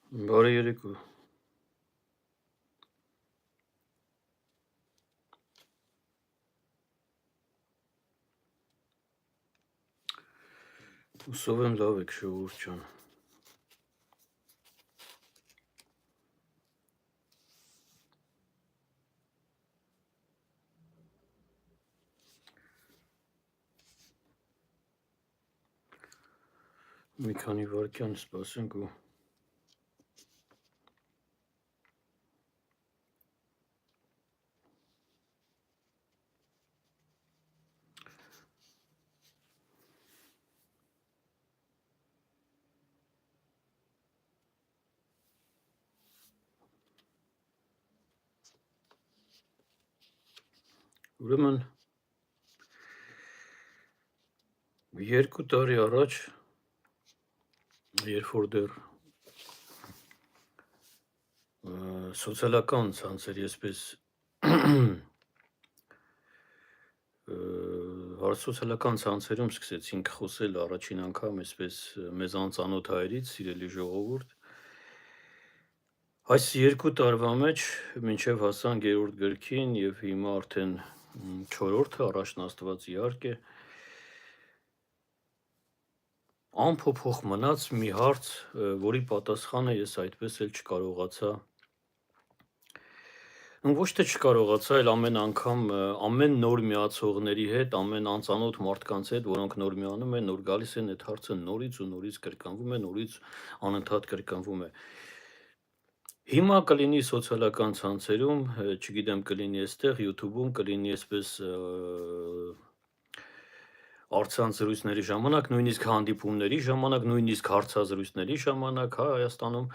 Բարի երեկո։ Հուսով եմ լավ եք ժողովուրդ ջան։ Մի քանի վայրկյան սպասենք ու ուրեմն 2 տարի առաջ, երբ որ դեռ սոցիալական ցանցերի այսպես սոցիալական ցանցերում սկսեցինք խոսել առաջին անգամ այսպես մեզ անծանոթ հայերից, սիրելի ժողովուրդ, այս 2 տարվա մեջ մինչև հասան 3-րդ գրքին եւ հիմա արդեն 4-րդը առաջն Աստված իհարկե անփոփոխ մնաց մի հարց, որի պատասխանը ես այդպես էլ չկարողացա ոչ թե չկարողացա, այլ ամեն անգամ ամեն նոր միացողների հետ, ամեն անծանոթ մարդկանց հետ, որոնք նոր միանում են, նոր գալիս են, այդ հարցը նորից ու նորից կրկնվում է, նորից անընդհատ կրկնվում է։ Հիմա կլինի սոցիալական ցանցերում, չգիտեմ, կլինի այստեղ YouTube-ում, կլինի այսպես առցանց զրույցների ժամանակ, նույնիսկ հանդիպումների ժամանակ, նույնիսկ հարցազրույցների ժամանակ, հա, Հայաստանում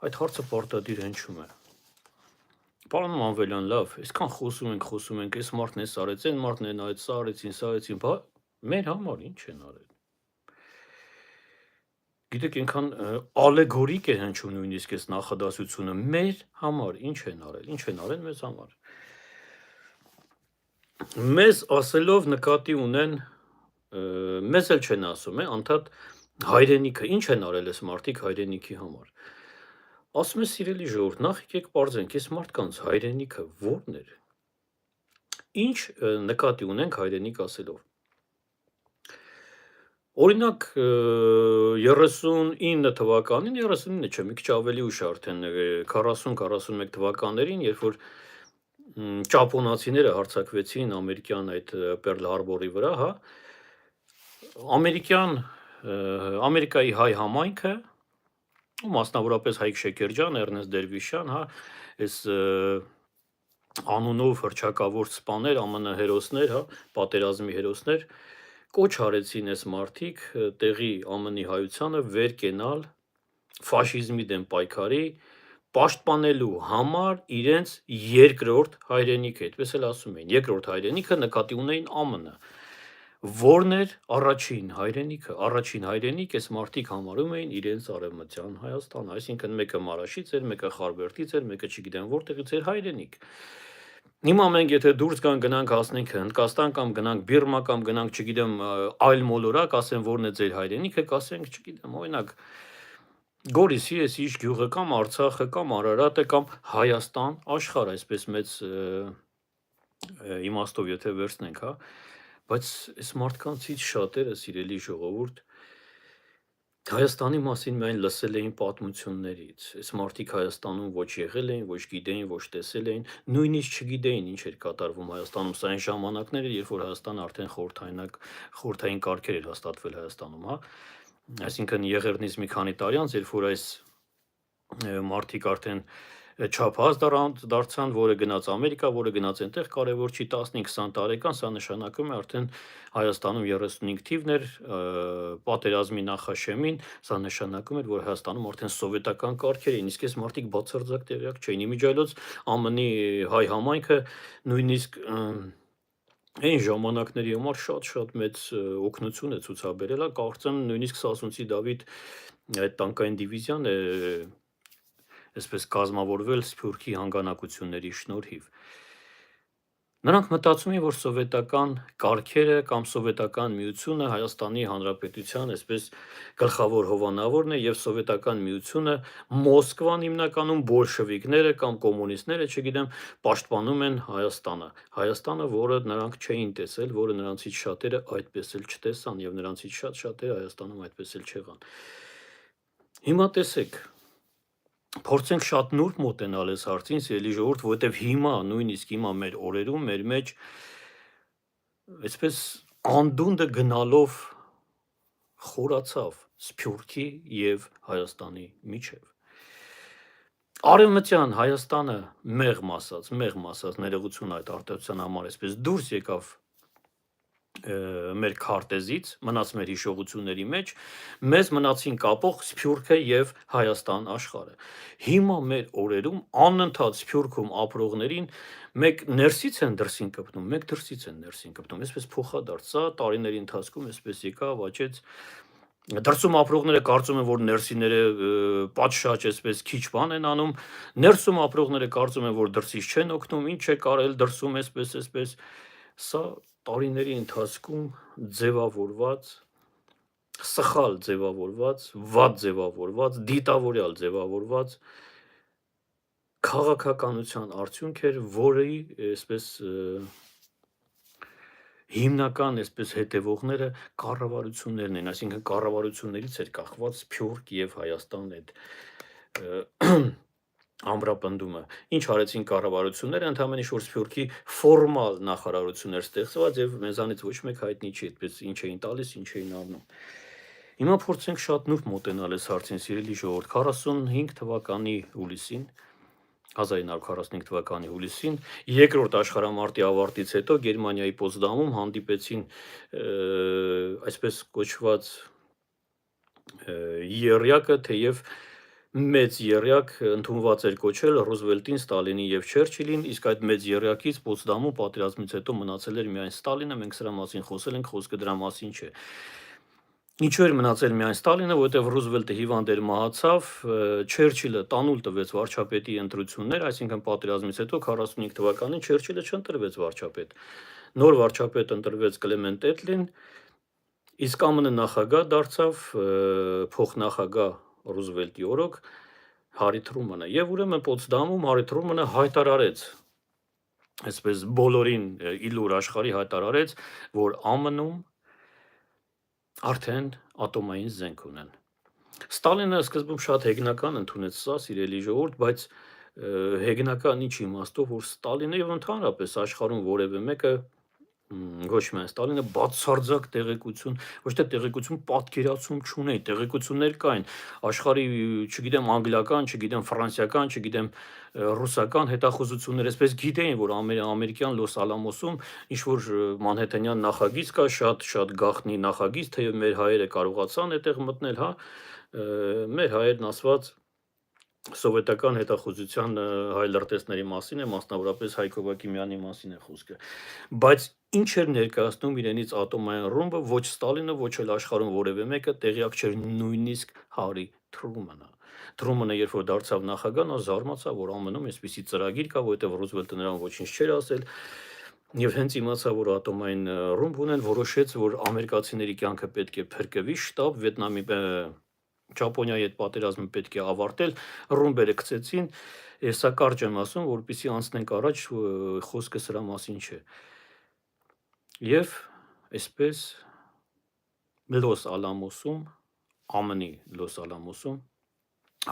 այդ հարցը պարտադիր հնչում է։ Պարոն Մանվելյան, լավ, այսքան խոսում ենք, այս մարդն էս արեց, այն մարդն են այդ սա արեցին, սա արեցին, բա մեր համար ինչ են արել։ Գիտեք, այնքան ալեգորիկ է հնչում նույնիսկ այս նախադասությունը, մեր համար ինչ են արել մեզ համար։ Մեզ ասելով նկատի ունեն, մեզ էլ չեն ասում, անդադ հայրենիքը, ինչ են արել այս մարդիկ հայրենիքի համար։ Ասում է սիրելի ժողովուրդ, նախ եկեք պարզենք, այս մարդկանց հայրենիքը ո՞րն էր։ Ինչ նկատի ունենք հայրենիք ասելով։ Օրինակ 39 թվականին, 39 չէ, մի քիչ ավելի ուշ արդեն 40-41 թվականներին, երբ որ ճապոնացիները հարձակվեցին ամերիկյան այդ Պերլ Հարբորի վրա, հա, Ամերիկայի հայ համայնքը, մասնավորապես Հայկ Շեկերջյան, Էրնեստ Դերվիշյան, հա, այս անունով հռչակավոր սպաներ, ԱՄՆ հերոսներ, հա, պատերազմի հերոսներ, կոչ արեցին այս մարդիկ տեղի ԱՄՆ-ի հայությանը վեր կենալ ֆաշիզմի դեմ պայքարի, պաշտպանելու համար իրենց երկրորդ հայրենիքը, այդպես էլ ասում էին, երկրորդ հայրենիքը նկատի ունեին ԱՄՆ-ը, որն էր առաջին հայրենիք, այս մարդիկ համարում էին իրենց արևմտյան Հայաստանը, այսինքն մեկը Մարաշից էր, մեկը Խարբերդից էր, մեկը չգիտեմ որտեղից էր հայրենիք։ Հիմա մենք եթե դուրս գանք հասնենք Հնդկաստան կամ գնանք Բիրմա կամ գնանք, չգիտեմ, այլ մոլորակ, ասեն որն է ձեր հայրենիքը, կասենք, չգիտեմ, օրինակ Գորիսի էս ինչ գյուղը կամ Արցախը կամ Արարատը կամ Հայաստան, աշխարհ այսպես մեծ իմաստով եթե վերցնենք, հա, բայց այս մարդկանցից շատերը, սիրելի ժողովուրդ, Հայաստանի մասին միայն լսել էին պատմություններից, այս մարդիկ Հայաստանում ոչ եղել էին, ոչ գիտեին, ոչ տեսել էին, նույնիսկ չգիտեին ինչ էր կատարվում Հայաստանում, սա այն ժամանակներ էր, երբ որ Հայաստանը արդեն խորհրդային կարգեր էր հաստատվել Հայաստանում, հա, այսինքն Եղեռնից մի քանի տարի անց, երբ որ այս մարդիկ արդեն չափահաս դարձան, որը գնաց Ամերիկա, որը գնաց այնտեղ կարևոր չի 15-20 տարեկան, սա նշանակում է արդեն Հայաստանում 35 թիվն էր, պատերազմի նախաշեմին, սա նշանակում էր, որ Հայաստանում արդեն սովետական կարգեր էին, իսկ այս մարդիկ բացարձակ տեղյակ չէին, իմիջիայլոց ԱՄՆ-ի հայ համայնքը նույնիսկ այն ժամանակների համար շատ մեծ օգնություն է ցուցաբերել, կարծեմ նույնիսկ Սասունցի Դավիթ այդ տանկային դիվիզիան է այսպես կազմավորվել Սփյուռքի հանգանակությունների շնորհիվ։ Նրանք մտածում էին, որ սովետական կարգերը կամ սովետական միությունը Հայաստանի Հանրապետության այսպես գլխավոր հովանավորն է եւ սովետական միությունը Մոսկվան հիմնականում բոլշևիկները կամ կոմունիստները, չգիտեմ, պաշտպանում են Հայաստանը, որը նրանք չէին տեսել, որը նրանցից շատերը այդպես էլ չտեսան եւ նրանցից շատերը Հայաստանում այդպես էլ չեղան։ Հիմա տեսեք, փորձենք շատ նուրբ մոտենալ այս հարցին, սիրելի ժողովուրդ, որովհետև հիմա, նույնիսկ հիմա մեր օրերում, մեր մեջ այսպես անդունդը գնալով խորացավ Սփյուռքի եւ Հայաստանի միջև։ Արևմտյան Հայաստանը մեղմ ասած, ներողություն այդ արտահայտության համար այսպես դուրս եկավ մեր քարտեզից, մնաց մեր հիշողությունների մեջ, մեզ մնացին կապող Սփյուռքը եւ Հայաստան աշխարհը։ Հիմա մեր օրերում անընդհատ Սփյուռքում ապրողներին մեկ ներսից են դրսին կպնում, մեկ դրսից են ներսին կպնում, այսպես փոխադարձ, սա տարիների ընթացքում այսպես եկավ, աճեց։ Դրսում ապրողները կարծում են, որ ներսիները պատշաճ այսպես քիչ բան են անում, ներսում ապրողները կարծում են, որ դրսից չեն օգնում, ինչ է կարել դրսում այսպես, սա տարիների ընթացքում ձևավորված, սխալ ձևավորված, վատ ձևավորված, դիտավորյալ ձևավորված քաղաքականության արդյունք էր, որի այսպես հիմնական այսպես հետևողները կառավարություններն են, այսինքն կառավարություններից էր կախված Սփյուռք եւ Հայաստան այդ ամրապնդումը։ Ինչ արեցին կառավարությունները, ընդհանրապես որ Սփյուռքի ֆորմալ նախարարություն էր ստեղծված եւ մեզանից ոչ մեկ հայտնի չի այդպես ինչ էին տալիս, ինչ էին անում։ Հիմա փորձենք շատ նուրբ մոտենալ այս հարցին, սիրելի ժողովուրդ, 45 թվականի հուլիսին 1945 թվականի հուլիսին երկրորդ աշխարհամարտի ավարտից հետո Գերմանիայի Պոցդամում հանդիպեցին այսպես կոչված եռյակը, թեև մեծ եռյակ ընդունված էր կոչել Ռուզվելտին, Ստալինին եւ Չերչիլին, իսկ այդ մեծ եռյակից Պոցդամում պատերազմից հետո մնացել էր միայն Ստալինը, մենք սրա մասին խոսել ենք, խոսքը դրա մասին չէ։ Ինչու էր մնացել միայն Ստալինը, որովհետև Ռուզվելտը հիվանդ էր, մահացավ, Չերչիլը տանուլ տվեց վարչապետի ընտրություններ, այսինքն պատերազմից հետո 45 թվականին Չերչիլը չընտրվեց վարչապետ։ Նոր վարչապետ ընտրվեց Կլեմենտ Էթլին, իսկ ԱՄՆ նախագահ դարձավ փոխնախագահ Ռուզվելտի օրոք Հարի Թրումանը, եւ ուրեմն Պոցդամում Հարի Թրումանը հայտարարեց, այսպես բոլորին իլուր աշխարհի հայտարարեց, որ ԱՄՆ-ում արդեն ատոմային զենք ունեն։ Ստալինը սկզբում շատ հեգնական ընդունեց սա, սիրելի ժողովուրդ, բայց հեգնական ինչ իմաստով, որ Ստալինը եւ ընդհանրապես աշխարհում որևէ մեկը ոչ միայն Ստալինը բացարձակ տեղեկություն, ոչ թե տեղեկություն, պատկերացում չունեին, տեղեկություններ կային, աշխարհի, չգիտեմ, անգլիական, չգիտեմ, ֆրանսիական, չգիտեմ, ռուսական հետախուզություններ այսպես գիտեին, որ ամերիկյան Լոս Ալամոսում ինչ որ մանհեթենյան նախագիծ կա, շատ գաղտնի նախագիծ, թեև մեր հայերը կարողացան այդտեղ մտնել, հա, մեր հայերն ասված սովետական հետախուզության հայ լրտեսների մասին է, մասնավորապես Հայկ Հովակիմյանի մասին է խոսքը, բայց ինչ էր ներկայացնում իրենից ատոմային ռումբը, ոչ Ստալինը, ոչ էլ աշխարհում որևէ մեկը տեղյակ չէր, նույնիսկ Հարի Թրումանը։ Թրումանը երբ որ դարձավ նախագահ, նա զարմացավ, որ ԱՄՆ-ում այսպիսի ծրագիր կա, որովհետև Ռուզվելտը նրան ոչինչ չէր ասել, եւ հենց իմացավ, որ ատոմային ռումբ ունեն, որոշեց, որ ամերիկացիների կյանքը պետք է փրկվի, շտապ Վիետնամի Ճապոնիայի հետ պատերազմը պետք է ավարտել, ռումբերը գցեցին, սա կարճ եմ ասում, որպեսզի անցնենք առաջ, խոսքը սրա մասին չէ։ Եվ այսպես Լոս Ալամոսում, ԱՄՆ-ի Լոս Ալամոսում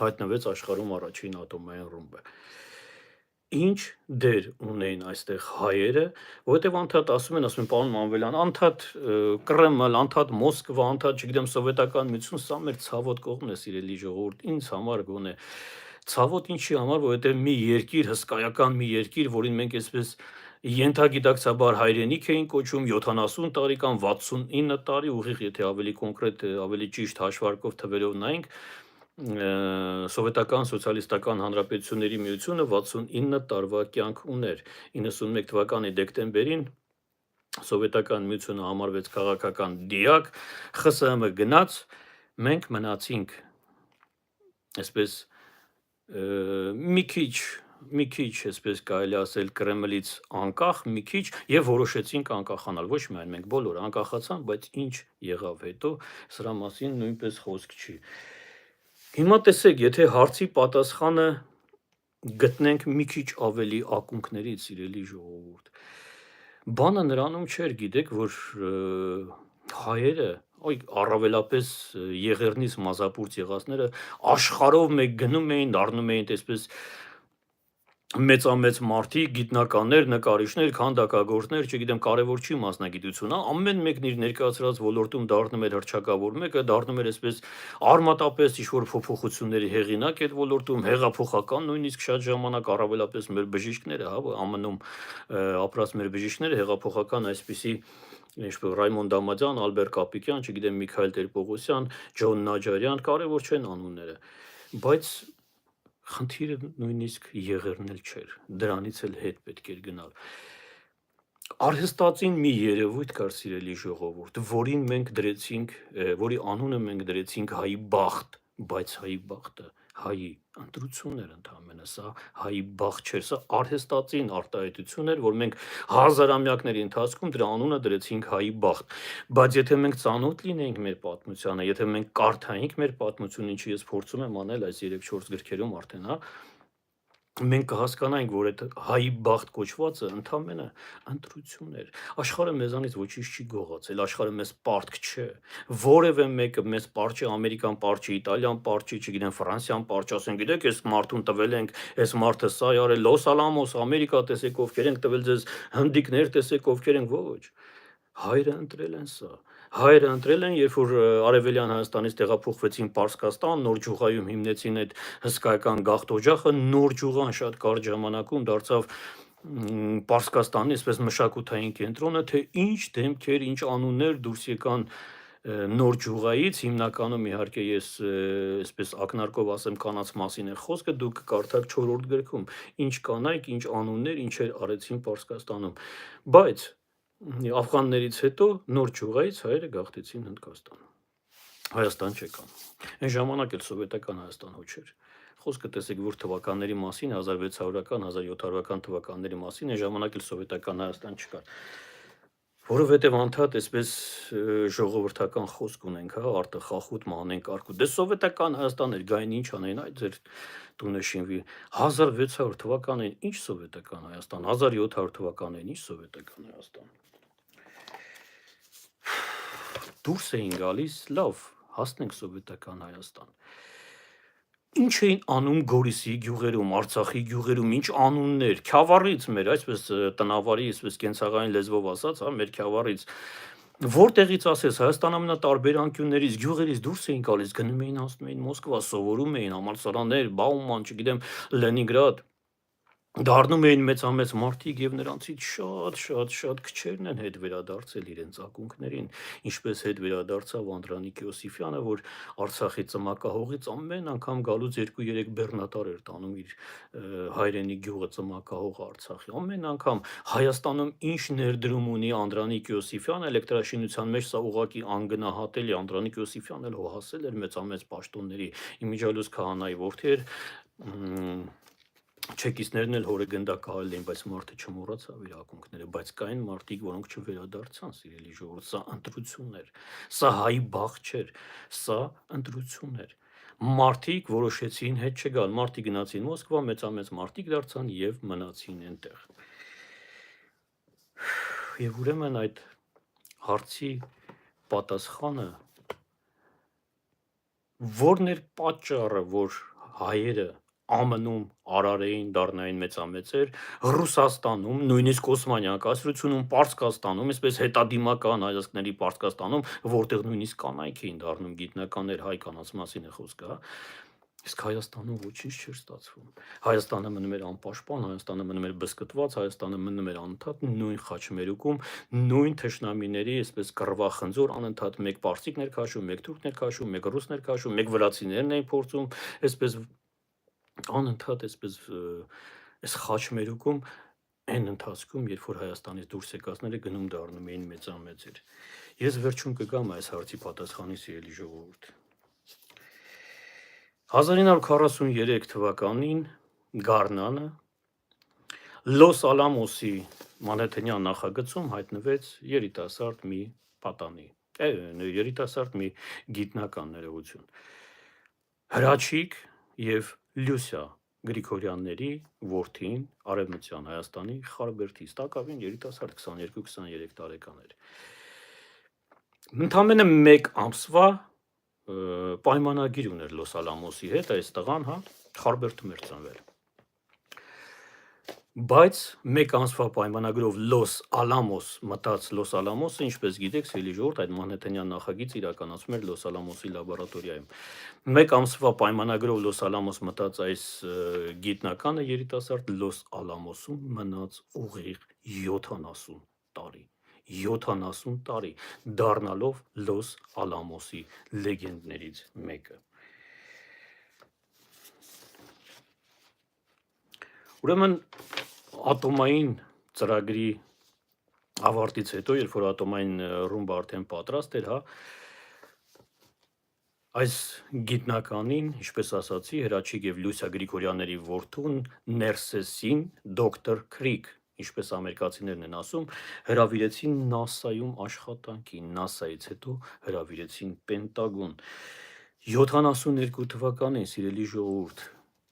հայտնվեց աշխարհում առաջին ատոմային ռումբը։ Ինչ դեր ունեին այստեղ հայերը, որովհետև անդադ ասում են, պարոն Մանվելյան, անդադ Կրեմլ, անդադ Մոսկվա, անդադ, չգիտեմ, սովետական միություն, սա մեր ցավոտ կողմն է, սիրելի ժողովուրդ, ինձ համար գոնե ցավոտ ինչի համար, որովհետև մի երկիր, հսկայական մի երկիր, որին մենք այսպես ենթագիտակցաբար հայրենիք էին կոչում 70 տարի կամ 69 տարի, ուղիղ եթե ավելի կոնկրետ, ավելի ճիշտ հաշվարկով թվերով նայենք, Սովետական սոցիալիստական հանրապետությունների միությունը 69 տարվա կյանք ուներ։ 91 թվականի դեկտեմբերին Սովետական միությունը համարվեց քաղաքական դիակ, ԽՍՀՄ գնաց, մենք մնացինք այսպես մի քիչ մի քիչ, այսպես կարելի ասել, Կրեմլից անկախ, մի քիչ եւ որոշեցինք անկախանալ։ Ոչ միայն մենք բոլորը անկախացան, բայց ինչ եղավ հետո, սրա մասին նույնպես խոսք չի։ Հիմա տեսեք, եթե հարցի պատասխանը գտնենք մի քիչ ավելի ակունքներից, սիրելի ժողովուրդ։ Բանը նրանում չէր, գիտեք, որ հայերը, առավելապես Եղեռնից մազապուրց եղածները աշխարհով մեկ գնում էին, դառնում էին այսպես մեծամեծ մարդիկ, գիտնականներ, նկարիչներ, քանդակագործներ, չգիտեմ, կարևոր չի մասնագիտությունը, ամեն մեկն իր ներկայացրած ոլորտում դառնում էր հռչակավոր, մեկը դառնում էր այսպես արմատապես ինչ-որ փոփոխությունների հեղինակ այդ ոլորտում, հեղափոխական, նույնիսկ շատ ժամանակ առավելապես մեր բժիշկները, ԱՄՆ-ում ապրած մեր բժիշկները հեղափոխական այսպիսի ինչպես Ռայմոն Դամադյան, Ալբերտ Կապիկյան, չգիտեմ, Միքայել Տեր-Պողոսյան, Ջոն Նաջարյան, կարևոր չեն անունները, բայց խնդիրը նույնիսկ Եղեռն էլ չէր, դրանից էլ հետ պետք էր գնալ։ Արհեստածին մի երևույթ կար, սիրելի ժողովուրդ, որին մենք դրեցինք, որի անունը մենք դրեցինք հայի բախտ, բայց հայի բախտը հայի ընտրությունն էր ընդհանրապես, սա հայի բախտ չէր, սա արհեստածին արտահայտություն էր, որ մենք հազարամյակների ընթացքում դրա անունը դրեցինք հայի բախտ, բայց եթե մենք ծանոթ լինեինք մեր պատմությանը, եթե մենք կարդայինք մեր պատմությունը, ինչը ես փորձում եմ անել այս 3-4 գրքերում արդեն, մենք կհասկանայինք, որ այդ հայի բախտ կոչվածը ընդամենը ընտրություն էր։ Աշխարհը մեզանից ոչինչ չի գողացել, աշխարհը մեզ պարտք չէ։ Որևէ մեկը մեզ պարտ չէ, Ամերիկան պարտ չի, Իտալիան պարտ չի, չգիտեմ, Ֆրանսիան պարտ չի, ասեն, գիտեք, այս մարդուն տվել ենք, այս մարդը սա է արել, Լոս Ալամոս, Ամերիկա, տեսեք ովքեր ենք տվել ձեզ, հնդիկներ, տեսեք ովքեր ենք, ոչ։ Հայրը ընտրել են սա։ Հայրը ընտրել են, երբ որ Արևելյան Հայաստանից տեղափոխվեցին Պարսկաստան, Նոր Ջուղայում հիմնեցին այդ հսկայական գաղթ օջախը, Նոր Ջուղան շատ կարճ ժամանակում դարձավ Պարսկաստանի այսպես մշակութային կենտրոնը, թե ինչ դեմքեր, ինչ անուններ դուրս եկան Նոր Ջուղայից, հիմնականում իհարկե ես այսպես ակնարկով ասեմ կանանց մասին է խոսքը, դուք կարդաք 4-րդ գրքում, ինչ կանայք, ինչ անուններ, ինչեր արեցին Պարսկաստանում, բայց աֆղաններից հետո Նոր Ջուղայից հայերը գաղթեցին Հնդկաստան, Հայաստան չեկան, այն ժամանակ էլ սովետական Հայաստան հո չէր, խոսքը տեսեք որ թվականների մասին, 1600-ական, 1700-ական թվականների մասին, այն ժամանակ էլ սովետական Հայաստան չկար, որովհետև անդադ այսպես ժողովրդական խոսք ունենք, արտը խախուտ մանեն կարկու, դե սովետական Հայաստան էր, գային ինչ անեն, այդ ձեր տունը շինվի, 1600 թվականին ինչ սովետական Հայաստան, 1700 թվականին ինչ սովետական Հայաստան, դուրս էին գալիս, լավ, հասնենք սովետական Հայաստան, ինչ էին անում Գորիսի գյուղերում, Արցախի գյուղերում, ինչ անուններ, Քյավառից մեր, այսպես տնավարի, այսպես կենցաղային լեզվով ասած, մեր Քյավառից, որտեղից ասես, Հայաստան ամենատարբեր անկյուններից, գյուղերից դուրս էին գալիս, գնում էին հասնում էին Մոսկվա, սովորում էին, համալսարաններ, Բաուման, չգիտեմ, Լենինգրադ, դառնում էին մեծամեծ մարդիկ եւ նրանցից շատ քչերն են հետ վերադարձել իրենց ակունքներին, ինչպես հետ վերադարձավ Անդրանիկ Յոսիֆյանը, որ Արցախի ծմակահողից ամեն անգամ գալուց 2-3 բեռնատար էր տանում իր հայրենի գյուղը ծմակահող Արցախի, ամեն անգամ Հայաստանում ինչ ներդրում ունի Անդրանիկ Յոսիֆյանը էլեկտրաշինության մեջ, սա ուղղակի անգնահատելի, Անդրանիկ Յոսիֆյանն էլ հոհասել էր մեծամեծ պաշտոնների, Իմիջիալոս քահանայի որդի էր, չեկիստներն էլ հորը գնդակահարել էին, բայց մարդը չմոռացավ իր ակունքները, բայց կային մարդիկ, որոնք չվերադարձան, սիրելի ժողովուրդ, սա ընտրություն էր, սա հայի բախտ չէր, սա ընտրություն էր, մարդիկ որոշեցին հետ չգալ, մարդիկ գնացին Մոսկվա, մեծամեծ մարդիկ դարձան եւ մնացին այնտեղ, եւ ուրեմն այդ հարցի պատասխանը, որն էր պատճառը, որ հայերը ԱՄՆ-ում արարեին, դառնային մեծամեծեր, Ռուսաստանում, նույնիսկ Օսմանյան կայսրությունում, Պարսկաստանում, այսպես հետադիմական հայացքների Պարսկաստանում, որտեղ նույնիսկ կանայք էին դառնում գիտնականներ, հայ կանանց մասին է խոսքը, իսկ Հայաստանում ոչինչ չէր ստացվում, Հայաստանը մնում էր անպաշտպան, Հայաստանը մնում էր բզկտված, Հայաստանը մնում էր անընդհատ նույն խաչմերուկում, նույն թշնամիների, այսպես կռվախնձոր, անընդհատ մեկ պարսիկներ քաշում, մեկ թուրքներ քաշում, մեկ ռուսներ քաշում, մեկ վրացիներն էին փորձում, այսպես անընդհատ այսպես այս խաչմերուկում այն ընթացքում, երբ որ Հայաստանից դուրս եկածները գնում դառնում էին մեծամեծեր։ Ես վերջում կգամ այս հարցի պատասխանի, սիրելի ժողովուրդ։ 1943 թվականին Գառնանը Լոս Ալամոսի մանհեթենյան նախագծում հայտնվեց երիտասարդ մի պատանի, երիտասարդ մի գիտնական ներողություն, Հրաչիկ եւ Լյուսիա Գրիգորյանների որդին Արևմտյան Հայաստանի Խարբերդից, տակավին երիտասարդ 22-23 տարեկան էր։ Ընդամենը 1 ամսվա պայմանագիր ուներ Լոս Ալամոսի հետ, այս տղան, Խարբերդում էր ծնվել։ Բայց 1 ամսվա պայմանագրով Լոս Ալամոս մտած Լոս Ալամոսը, ինչպես գիտեք, սիրելի ժողովուրդ, այդ մանհեթենյան նախագիծը իրականացվում էր Լոս Ալամոսի լաբորատորիայում։ 1 ամսվա պայմանագրով Լոս Ալամոս մտած այս գիտնականը երիտասարդ Լոս Ալամոսում մնաց ուղիղ 70 տարի։ 70 տարի, դառնալով Լոս Ալամոսի լեգենդներից մեկը։ Ուրեմն ատոմային ծրագրի ավարտից հետո, երբ որ ատոմային ռումբը արդեն պատրաստ էր, այս գիտնականին, ինչպես ասացի, Հրաչիկ եւ Լյուսիա Գրիգորյանների որդուն Ներսեսին, դոկտոր Քրիկ, ինչպես ամերիկացիներն են ասում, հրավիրեցին NASA-ում աշխատանքի, NASA-ից հետո հրավիրեցին Պենտագոն։ 72 թվականին, սիրելի ժողովուրդ,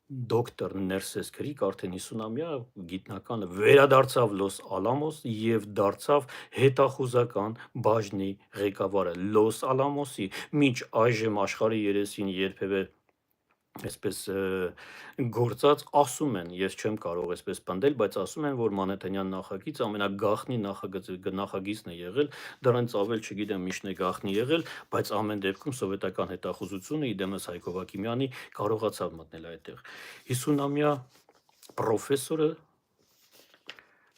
դոկտոր Ներսես Քրիկ արդեն 50-ամյա գիտնականը վերադարձավ Լոս Ալամոս եւ դարձավ հետախուզական բաժնի ղեկավարը Լոս Ալամոսի, մինչ այժմ աշխարհի երեսին երբևէ այսպես գործած, ասում են, ես չեմ կարող այսպես պնդել, բայց ասում են, որ մանհեթենյան նախագիծը ամենագաղտնի նախագիծն է եղել, դրանից ավել չգիտեմ ինչն է գաղտնի եղել, բայց ամեն դեպքում սովետական հետախուզությունը իդեմս Հայկ Հովհակիմյանի կարողացավ մտնել այդտեղ։ 50-ամյա պրոֆեսորը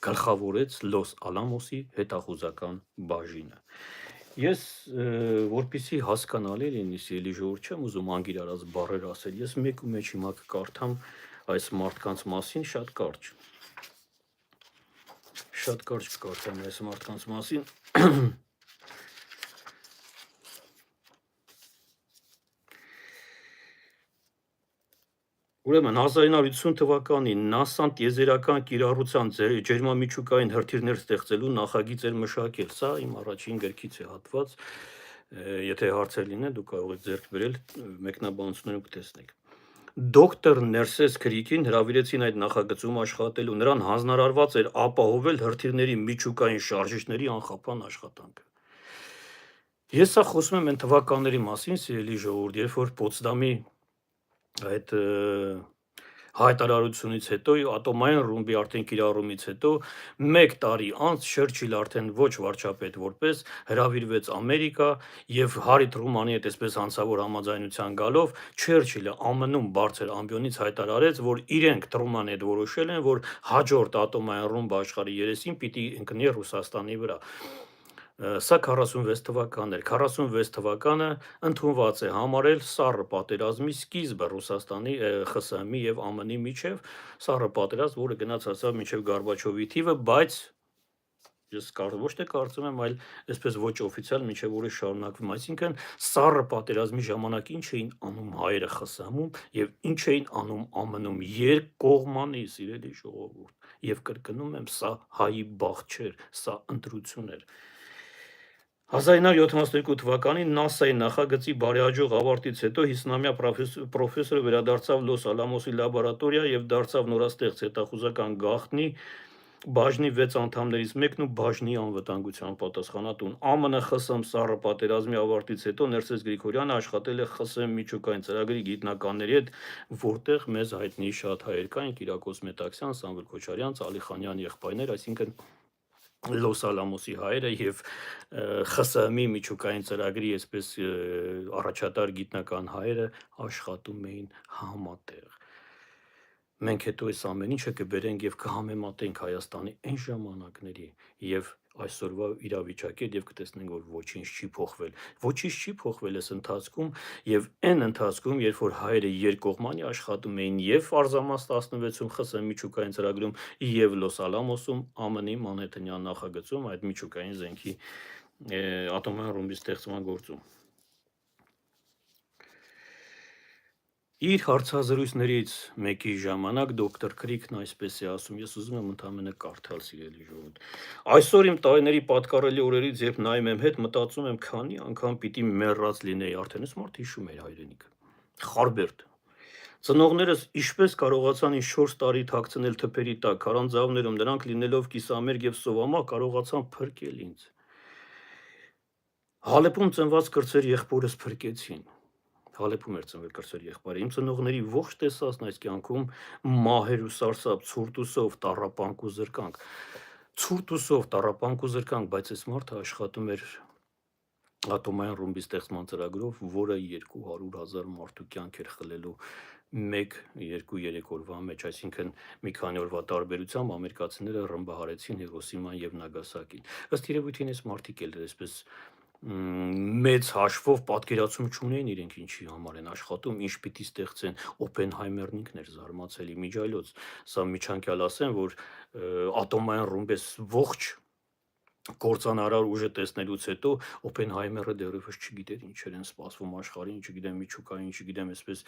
գլխավորեց Լոս Ալամոսի հետախուզական բաժինը։ Ես որպեսզի հասկանալի լինի, սիրելի ժողովուրդ, չեմ ուզում անգիր արած բառեր ասել, ես մեկ ու մեջ հիմա կկարդամ այս մարդկանց մասին, շատ կարճ կկարդամ այս մարդկանց մասին։ Ուրեմն 1950 թվականին NASA-ն տիեզերական կիրառության ջերմամիջուկային հրթիռներ ստեղծելու նախագիծ էր մշակել։ Սա իմ առաջին գրքից է հատված, եթե հարցեր լինեն, դուք կարող եք ձեռք բերել, մեկնաբանություններում կտեսնեք։ Դոկտոր Ներսես Քրիկին հրավիրեցին այդ նախագծում աշխատելու, նրան հանձնարարված էր ապահովել հրթիռների միջուկային շարժիչների անխափան աշխատանքը։ Ես սա խոսում եմ այն թվականների մասին, սիրելի ժողովուրդ, երբ որ Պոտսդամի այդ հայտարարությունից հետո, ատոմային ռումբի արդեն կիրառումից հետո 1 տարի անց Չերչիլը արդեն ոչ վարչապետ որպես հրավիրվեց Ամերիկա եւ Հարի Թրումանի հետ այսպես հանցավոր համաձայնության գալով Չերչիլը ԱՄՆ-ում բարձր ամբիոնից հայտարարեց, որ իրենք Թրումանի հետ որոշել են, որ հաջորդ ատոմային ռումբը աշխարհի երեսին պիտի ընկնի Ռուսաստանի վրա։ Սա 46 թվականն էր, 46 թվականը ընդունված է համարել սառը պատերազմի սկիզբը Ռուսաստանի, ԽՍՀՄ-ի եւ ԱՄՆ-ի միջև, սառը պատերազմ, որը գնաց հասավ մինչև Գորբաչովի թիվը, բայց ես ոչ թե կարծում եմ, այլ այսպես ոչ օֆիցիալ մինչև օրս շարունակվում, այսինքն սառը պատերազմի ժամանակ ինչ էին անում հայերը ԽՍՀՄ-ում եւ ինչ էին անում ԱՄՆ-ում, երկկողմանի, սիրելի ժողովուրդ, եւ կրկնում եմ, սա հայի բախտ չէր, սա ընտրություն էր։ 1972 թվականին NASA-ի նախագծի բարեհաջող ավարտից հետո 50-ամյա պրոֆեսորը վերադարձավ Լոս Ալամոսի լաբորատորիա եւ դարձավ նորաստեղծ հետախուզական գաղտնի բաժնի 6 անդամներից մեկն ու բաժնի անվտանգության պատասխանատուն։ ԱՄՆ ԽՍՀՄ սառը պատերազմի ավարտից հետո Ներսես Գրիգորյանը աշխատել է ԽՍՀՄ միջուկային ծրագրի գիտնականների հետ, որտեղ մեզ հայտնի շատ հայեր կային՝ Կիրակոս Մետաքսյան, Սամվել Քոչարյան, Ալիխանյան եղբայրներ, այսինքն Լոս Ալամոսի հայերը եւ ԽՍՀՄ-ի միջուկային ծրագրի այսպես առաջատար գիտնական հայերը աշխատում էին համատեղ։ Մենք հետո այս ամեն ինչը կբերենք եւ կհամեմատենք Հայաստանի այն ժամանակների եւ այսօրվա իրավիճակի եւ կտեսնենք, որ ոչինչ չի փոխվել։ Ոչինչ չի փոխվել այս ընթացքում եւ այն ընթացքում, երբ որ հայերը երկկողմանի աշխատում էին եւ Արզամաս 16-ում ԽՍՀՄ միջուկային ծրագրում եւ Լոս Ալամոսում ԱՄՆ-ի մանհեթենյան նախագծում այդ միջուկային զենքի ատոմային ռումբի ստեղծման գործում։ Իր հարցազրույցներից մեկի ժամանակ դոկտոր Քրիքն այսպես է ասում. ես ուզում եմ ընդամենը կարդալ, սիրելի ժողովուրդ։ Այսօր իմ տարիների պատկառելի օրերից, երբ նայում եմ հետ, մտածում եմ, քանի անգամ պիտի մեռած լինեի, արդեն ես մարդ հիշում էր հայրենիքը։ Խարբերտ։ Ծնողներս ինչպես կարողացան ինձ 4 տարի թաքցնել թփերի տակ, քարանձավներում, նրանք լինելով կիսամերկ եւ սովամահ կարողացան փրկել ինձ։ Հալեպում ծնված կրտսեր եղբորս փրկեցին։ Հալեպում էր ծնվել կրտսեր եղբայրը։ Իմ ծնողների ողջ տեսածն այս կյանքում մահեր ու սարսափ, ցուրտ ու սով, տառապանք ու զրկանք։ Ցուրտ ու սով, տառապանք ու զրկանք, բայց այս մարդը աշխատում էր ատոմային ռումբի ստեղծման ծրագրով, որը 200,000 մարդու կյանք էր խլելու 1-2-3 օրվա մեջ, այսինքն մի քանի օրվա տարբերությամբ ամերիկացիները ռմբահարեցին Հիրոսիման եւ Նագասակին։ Ըստ երևույթին այս մարդիկ էլ այսպես մեծ հաշվով պատկերացում չունեին իրենք ինչի համար են աշխատում, ինչ պիտի ստեղծեն։ Օպենհայմերն ինքն էր զարմացելի միջայլոց։ Սա միջանկյալ ասեմ, որ ատոմային ռումբես ողջ կործանարար ուժը տեսնելուց հետո Օպենհայմերը դեռևս չգիտեր ինչեր են սպասվում աշխարհին, չգիտեմ միջուկային, չգիտեմ այսպես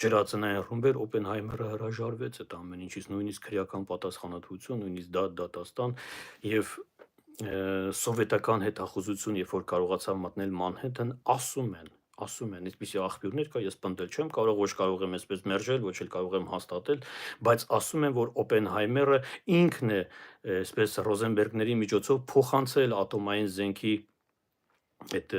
ջրածնային ռումբեր, Օպենհայմերը հրաժարվեց այդ ամեն ինչից, նույնիսկ քրեական պատասխանատվություն, նույնիսկ դատաստան եւ սովետական հետախուզություն, երբ որ կարողացավ մտնել Մանհեթեն, ասում են, այսպիսի աղբյուրներ կա, ես պնդել չեմ կարող, ոչ կարող եմ այսպես մերժել, ոչ էլ կարող եմ հաստատել, բայց ասում են, որ Օպենհայմերը ինքն է այսպես Ռոզենբերգների միջոցով փոխանցել ատոմային զենքի այդ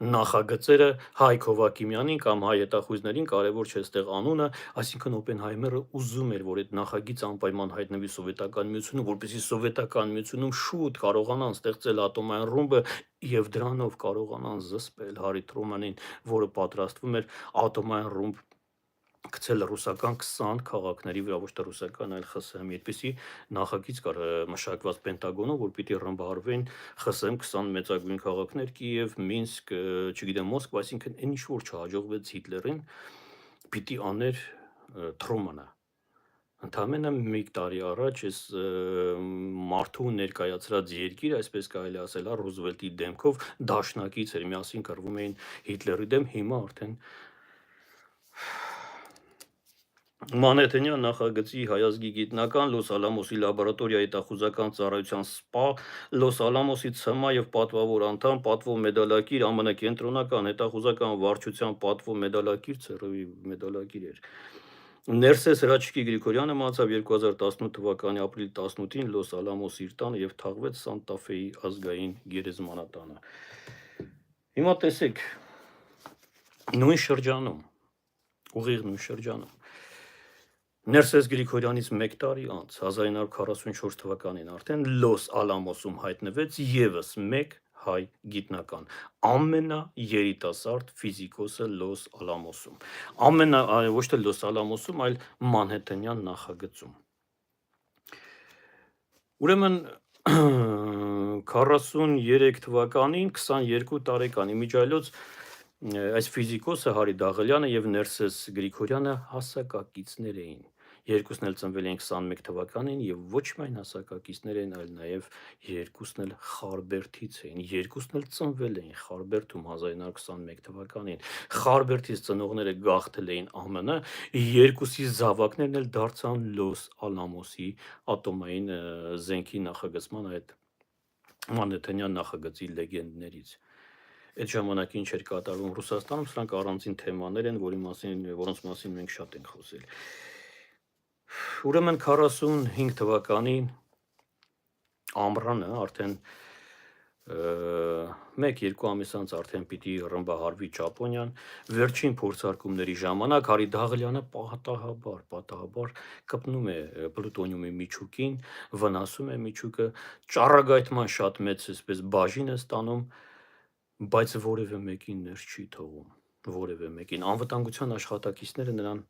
նախագծերը Հայկ Հովակիմյանին կամ հայ հետախույզներին, կարևոր չէ այստեղ անունը, այսինքն Օպենհայմերը ուզում էր, որ այդ նախագիծը անպայման հայտնվի Սովետական Միությունում, որպեսզի Սովետական Միությունում շուտ կարողանան ստեղծել ատոմային ռումբը եւ դրանով կարողանան զսպել Հարի Թրումանին, որը պատրաստվում էր ատոմային ռումբ գցել ռուսական 20 քաղաքների վրա, ոչ թե ռուսական, այլ ԽՍՀՄ-ի, այդպիսի նախագիծ կար մշակված Պենտագոնում, որ պիտի ռմբահարվեն ԽՍՀՄ 20 մեծագույն քաղաքներ՝ Կիև, Մինսկ, չգիտեմ, Մոսկվա, այսինքն այն ինչ որ չհաջողվեց Հիտլերին, պիտի աներ Թրումանը։ Ընդամենը մի տարի առաջ այս մարդու ներկայացրած երկիր, այսպես կարելի ասել, Ռուզվելտի դեմքով դաշնակից էր, միասին կռվում էին Հիտլերի դեմ, հիմա արդեն Մանհեթենյան նախագծի հայազգի գիտնական, Լոս Ալամոսի լաբորատորիայի հետախուզական ծառայության սպա, Լոս Ալամոսի ՑՄԱ եւ պատվավոր անդամ, պատվո մեդալակիր, ԱՄՆ կենտրոնական հետախուզական վարչության պատվո մեդալակիր, ՑՌՎ մեդալակիր էր։ Ներսես Հրաչկի Գրիգորյանը մահացավ 2018 թվականի ապրիլի 18-ին Լոս Ալամոս իր տանը եւ թաղվեց Սանտա Ֆեի ազգային գերեզմանատանը։ Հիմա տեսեք, նույն շրջանում, ուղիղ նույն շրջանում Ներսես Գրիգորյանից 1 տարի անց 1944 թվականին արդեն Լոս Ալամոսում հայտնվեց եւս մեկ հայ գիտնական, ամենաերիտասարդ ֆիզիկոսը Լոս Ալամոսում, ոչ թե Լոս Ալամոսում, այլ Մանհեթենյան նախագծում։ Ուրեմն 43 թվականին 22 տարեկան իմիջիայլոց այս ֆիզիկոսը Հարի Դաղելյանը եւ Ներսես Գրիգորյանը հասակակիցներ էին։ Երկուսն էլ ծնվել էին 21 թվականին եւ ոչ միայն հասակակիցներ էին, այլ նաեւ երկուսն էլ Խարբերդից էին։ Երկուսն էլ ծնվել էին Խարբերդում 1921 թվականին։ Խարբերդից ծնողները գաղթել էին ԱՄՆ, երկուսի զավակներն էլ դարձան Լոս Ալամոսի ատոմային զենքի նախագծման այդ Մանհեթենյան նախագծի լեգենդներից։ Այդ ժամանակ ինչ էր կատարվում Ռուսաստանում, սրանք առանձին թեմաներ են, որոնց մասին մենք շատ ենք խոսել։ Ուրեմն 45 թվականի ամռանը արդեն 1-2 ամիս անց արդեն պիտի ռմբահարվի Ճապոնիան, վերջին փորձարկումների ժամանակ Հարի Դաղելյանը պատահաբար կպնում է պլուտոնիումի միջուկին, վնասում է միջուկը, ճառագայթման շատ մեծ այսպես բաժին է ստանում, բայց որևէ մեկին ներս չի թողում, որևէ մեկին։ Անվտանգության աշխատակիցները նրան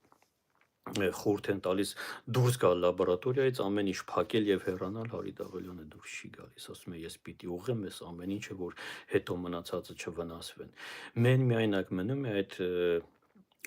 խորհուրդ են տալիս դուրս գալ լաբորատորիայից, ամեն ինչ փակել եւ հեռանալ, Հարի Դաղելյանը դուրս չի գալիս, ասում է ես պիտի ուղղեմ այս ամեն ինչը, որ հետո մնացածը չվնասվեն։ Մեն միայնակ մնում է այդ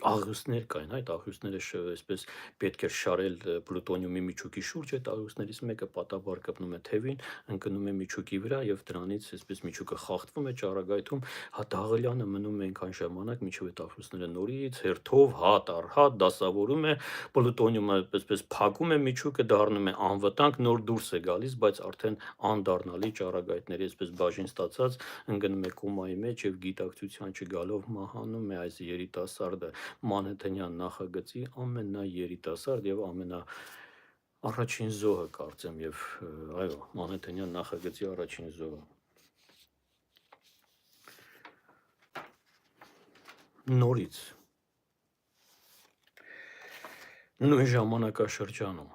աղյուսներ կային, այդ աղյուսները այսպես պետք էր շարել պլուտոնիումի միջուկի շուրջ, այդ աղյուսներից մեկը պատաբար կպնում է թևին, ընկնում է միջուկի վրա եւ դրանից այսպես միջուկը խախտվում է ճառագայթում, Հատաղլյանը մնում է այնքան ժամանակ, մինչև այդ աղյուսները նորից հերթով հատ առ հատ դասավորում է, պլուտոնիումը այսպես փակում է միջուկը, դառնում է անվտանգ, նոր դուրս է գալիս, բայց արդեն անդառնալի ճառագայթների այսպես բաժին ստացած ընկնում է կոմայի մեջ եւ գիտակցության չգալով մահանում է այս երիտասարդը Մանհեթենյան նախագծի ամենաերիտասարդ եւ առաջին զոհը կարծեմ եւ այո Մանհեթենյան նախագծի առաջին զոհը նորից նույն ժամանակաշրջանում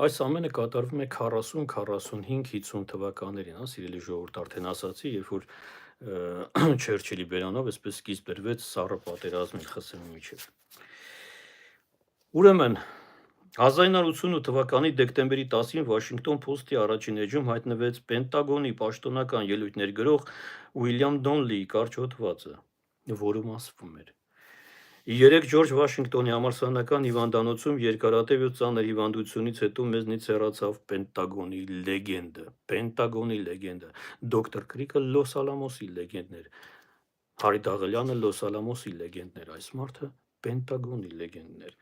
այս ամենը կատարվում է 40, 45, 50 թվականներին, սիրելի ժողովուրդ, արդեն ասացի, երբ որ Չերչիլի բերանով այսպես սկիզբ դրվեց սառը պատերազմի ԽՍՀՄ-ի միջև։ Ուրեմն 1988 թվականի դեկտեմբերի 10-ին Վաշինգտոն Փոստի առաջին էջում հայտնվեց Պենտագոնի պաշտոնական ելույթներ գրող Ուիլյամ Դոնլիի կարճ հոդվածը, որում ասվում էր. 3 Ջորջ Վաշինգտոնի համալսարանական հիվանդանոցում երկարատև ու ծանր հիվանդությունից հետո մեզնից հեռացավ Պենտագոնի լեգենդը, դոկտոր Քրիկը Լոս Ալամոսի լեգենդն էր, Հարի Դաղլյանը Լոս Ալամոսի լեգենդն էր, այս մարդը Պենտագոնի լեգենդն էր։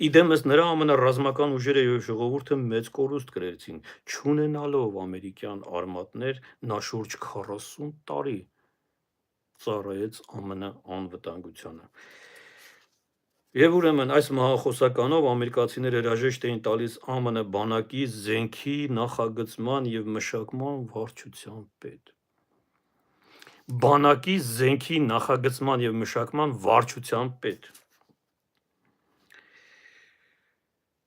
Իդեմս նրա ամենառազմական ուժերը եւ ժողովուրդը մեծ կորուստ կրեցին, չունենալով ամերիկյան արմատներ, նա շուրջ 40 տարի ծառայեց ԱՄՆ անվտանգությանը։ Եվ ուրեմն այս մահախոսականով ամերիկացիները հրաժեշտ էին տալիս ԱՄՆ բանակի զենքի նախագծման եւ մշակման վարչության պետ։ Բանակի զենքի նախագծման եւ մշակման վարչության պետ։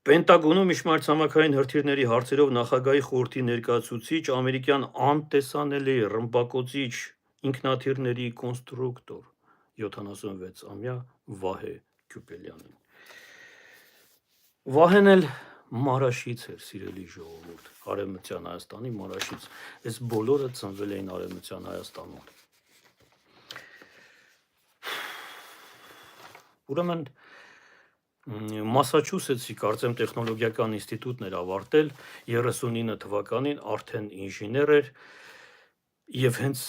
Պենտագոնում իշխանամարցամաքային հրթիռների հարցերով նախագահի խորհրդի ներկայացուցիչ ամերիկյան անտեսանելի ռմբակոծիչ ինքնաթիռների կոնստրուկտոր 76-ամյա Վահե Քյուպելյանին։ Վահեն էլ Մարաշից էր, սիրելի ժողովուրդ, Արևմտյան Հայաստանի Մարաշից, այս բոլորը ծնվել էին Արևմտյան Հայաստանում։ Ուրեմն Մասաչուսեթսի կարծեմ տեխնոլոգիական ինստիտուտն էր ավարտել 39 թվականին, արդեն ինժեներ էր եւ հենց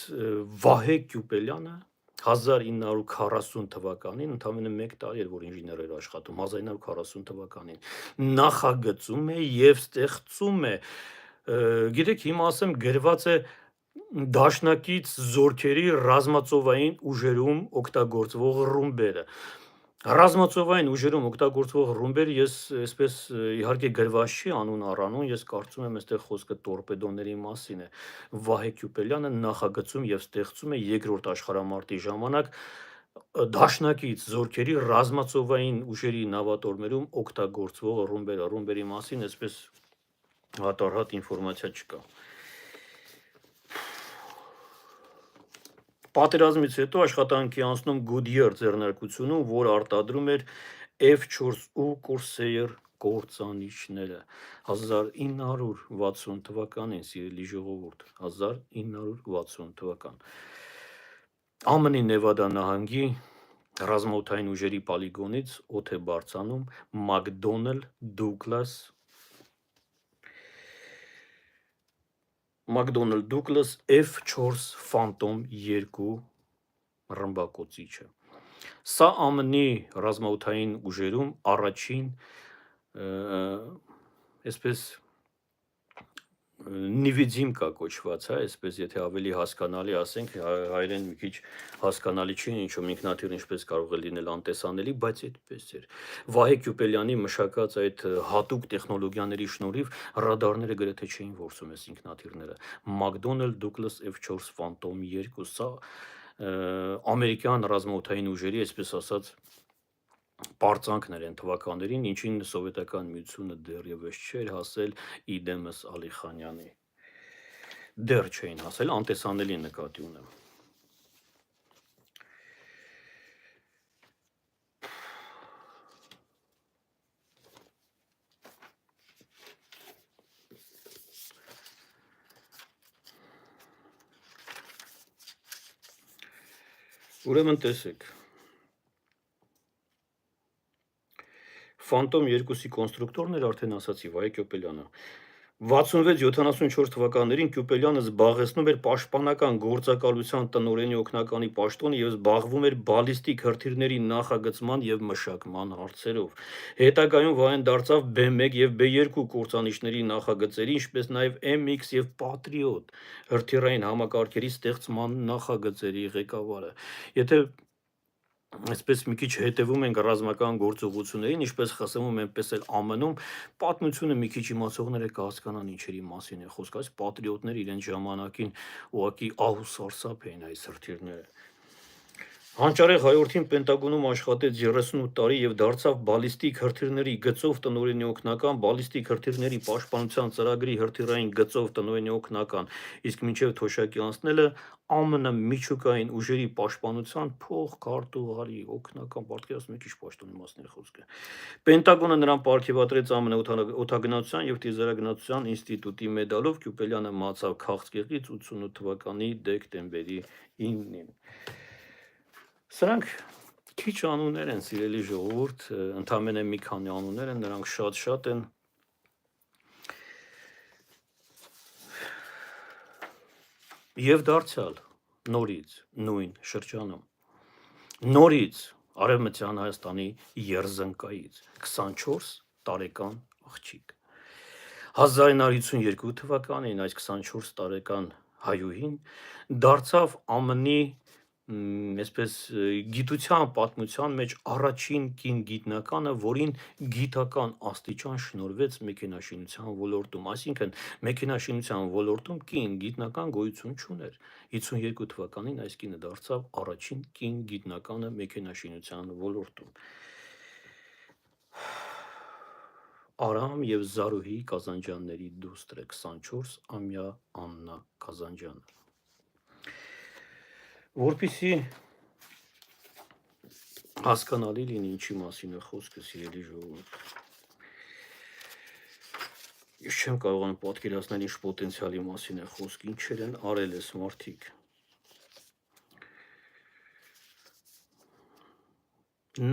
Վահե Քյուպելյանը 1940 թվականին, ընդամենը 1 տարի էր, որ ինժեներ էր աշխատում, 1940 թվականին նախագծում է եւ ստեղծում է, գիտեք, հիմա ասեմ գրված է դաշնակից զորքերի ռազմածովային ուժերում օգտագործվող ռումբերը։ Ռազմածովային ուժերում օգտագործվող ռումբեր, ես այսպես իհարկե գրված չի անուն առանուն, ես կարծում եմ այստեղ խոսքը տորպեդոների մասին է։ Վահե Քյուպելյանը նախագծում եւ ստեղծում է երկրորդ աշխարհամարտի ժամանակ դաշնակից զորքերի ռազմածովային ուժերի նավատորմերում օգտագործվող ռումբերի մասին այսպես հատառհատ ինֆորմացիա չկա։ Պատերազմից հետո աշխատանքի անցնում Goodyear ձեռնարկությունում, որ արտադրում էր F4U Corsair կործանիչները 1960 թվականին, սիրելի ժողովուրդ, 1960 թվական։ ԱՄՆ-ի Նևադա նահանգի ռազմաօդային ուժերի պոլիգոնից օդ է բարձանում McDonnell Douglas F4 Phantom 2 ռմբակոծիչը։ Սա ԱՄՆ-ի ռազմաօդային ուժերում առաջին այսպես Նիվիդզիմկա կոչված, այսպես եթե ավելի հասկանալի ասենք, հայերեն մի քիչ հասկանալի չի, ինչում ինքնաթիռ ինչպես կարող է լինել անտեսանելի, բայց այդպես էր։ Վահե Քյուպելյանի մշակած այդ հատուկ տեխնոլոգիաների շնորհիվ ռադարները գրեթե չէին որսում այս ինքնաթիռները։ McDonnell Douglas F4 Phantom 2, սա ամերիկյան ռազմաօդային ուժերի, այսպես ասած, պարծանքներ են թվականներին, ինչին սովետական միությունը դեռևս չէր հասել իդեմս Ալիխանյանի։ Դեռ չէին հասել, անտեսանելի նկատի ունեմ։ Ուրեմն տեսեք, Phantom 2-ի կոնստրուկտորն էր արդեն ասացի, Վայե Կյոպելյանը։ 66-74 թվականներին Կյոպելյանը զբաղեցնում էր պաշտպանական գործակալության տնօրենի օգնականի պաշտոնը եւ զբաղվում էր բալիստիկ հրթիռների նախագծման եւ մշակման հարցերով։ Հետագայում Վայեն դարձավ B1 եւ B2 կործանիչների նախագծերի, ինչպես նաեւ MX եւ Patriot հրթիռային համակարգերի ստեղծման նախագծերի ղեկավարը։ Եթե այսպես մի քիչ հետևում ենք ռազմական գործողություններին, ինչպես ԽՍՀՄ-ում, այնպես էլ ԱՄՆ-ում, պատմությունը մի քիչ իմացողները կհասկանան ինչերի մասին է խոսքը, այս պատրիոտները իրենց ժամանակին ուղղակի ահ ու սարսափ էին այս հրթիռները։ Հանճարեղ հայորդին Պենտագոնում աշխատեց 38 տարի եւ դարձավ բալիստիկ հրթիռների գծով տնօրենի օգնական, բալիստիկ հրթիռների պաշտպանության ծրագրի հրթիռային գծով տնօրենի օգնական, իսկ մինչեւ թոշակի անցնելը ԱՄՆ միջուկային ուժերի պաշտպանության փոխքարտուղարի օգնական, պատկերացնում եք ինչ պաշտոնի մասն է խոսքը։ Պենտագոնը նրան պարգևատրեց ԱՄՆ օդագնացության եւ տիեզերագնացության ինստիտուտի մեդալով, Կյոպելյանը մահացավ քաղցկեղից 88 թվականի դեկտեմբերի 9-ին։ Սրանք քիչ անուններ են, սիրելի ժողովուրդ, ընդամենը մի քանի անուններ են, նրանք շատ են։ Եվ դարձյալ նորից նույն շրջանում, նորից Արևմտյան Հայաստանի երզնկայից 24 տարեկան աղջիկ։ 1952 թվականին այս 24 տարեկան հայուհին դարձավ ԱՄՆ-ի այսպես գիտության պատմության մեջ առաջին կին գիտնականը, որին գիտական աստիճան շնորհվեց մեքենաշինության ոլորտում, այսինքն մեքենաշինության ոլորտում կին գիտնական գոյություն չուներ։ 52 թվականին այս կինը դարձավ առաջին կին գիտնականը մեքենաշինության ոլորտում։ Արամ եւ Զարուհի Կազանջյանների դուստր է 24-ամյա Աննա Կազանջյանը։ Որպեսզի հասկանալի լինի ինչի մասին է խոսքը, սիրելի ժողովուրդ։ Ես չեմ կարողանում պատկերացնել ինչ պոտենցիալի մասին է խոսքը, ինչեր են արել այս մարդիկ։